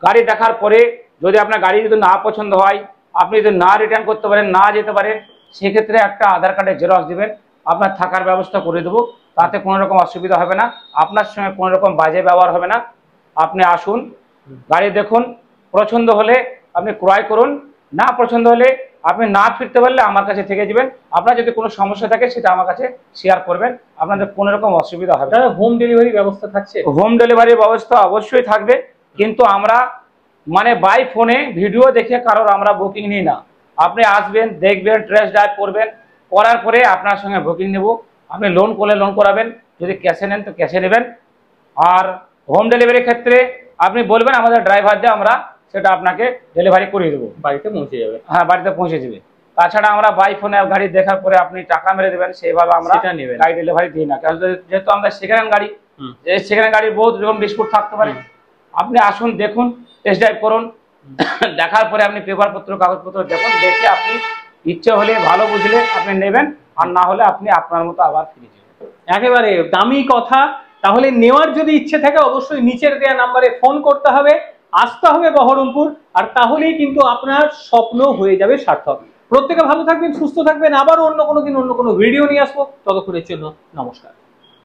গাড়ি দেখার পরে যদি আপনার গাড়ি যদি না পছন্দ হয়, আপনি যদি না রিটার্ন করতে পারেন, না যেতে পারেন, সেক্ষেত্রে একটা আধার কার্ডের জেরক্স দিবেন, আপনার থাকার ব্যবস্থা করে দেবো, তাতে কোনো রকম অসুবিধা হবে না, আপনার সঙ্গে কোনো রকম বাজে ব্যবহার হবে না। আপনি আসুন, গাড়ি দেখুন, পছন্দ হলে আপনি ক্রয় করুন, না পছন্দ হলে আপনি না ফিরতে পারলে আমার কাছে থেকে যাবেন, আপনার যদি কোনো সমস্যা থাকে সেটা আমার কাছে শেয়ার করবেন, আপনাদের কোনো রকম অসুবিধা হবে না। হোম ডেলিভারি ব্যবস্থা থাকছে? হোম ডেলিভারির ব্যবস্থা অবশ্যই থাকবে, কিন্তু আমরা মানে বাই ফোনে ভিডিও দেখে কারোর আমরা বুকিং নিই না। আপনি আসবেন, দেখবেন, টেস্ট ড্রাইভ করবেন, করার পরে আপনার সঙ্গে বুকিং নেব, আপনি লোন করলে লোন করাবেন, যদি ক্যাশে নেন তো ক্যাশে নেবেন। আর হোম ডেলিভারির ক্ষেত্রে আপনি বলবেন আমাদের ড্রাইভার দিয়ে আমরা সেটা আপনাকে ডেলিভারি করিয়ে দেবো, বাড়িতে পৌঁছে যাবে। হ্যাঁ, বাড়িতে পৌঁছে যাবে। তাছাড়া আমরা বাই ফোনে গাড়ি দেখার পরে আপনি টাকা মেরে দেবেন, সেইভাবে আমরা গাড়ি ডেলিভারি দিই না, কারণ যেহেতু আমরা সেকেন্ড হ্যান্ড গাড়ি, সেকেন্ড গাড়ির বহুত রকম ডিসপুট থাকতে পারে। আপনি আসুন, দেখুন, টেস্ট ড্রাইভ করুন, দেখার পরে আপনি পেপারপত্র কাগজপত্র দেখুন, দেখে আপনি ইচ্ছে হলে ভালো বুঝলে আপনি নেবেন, আর না হলে আপনি আপনার মতো আবার ফিরে যাবেন। একেবারে দামি কথা। তাহলে নেওয়ার যদি ইচ্ছে থাকে অবশ্যই নিচের দেওয়া নাম্বারে ফোন করতে হবে, আসতে হবে বহরমপুর, আর তাহলেই কিন্তু আপনার স্বপ্ন হয়ে যাবে সার্থক। প্রত্যেকে ভালো থাকবেন, সুস্থ থাকবেন, আবারও অন্য কোনো দিন অন্য কোনো ভিডিও নিয়ে আসবো, ততক্ষণের জন্য নমস্কার।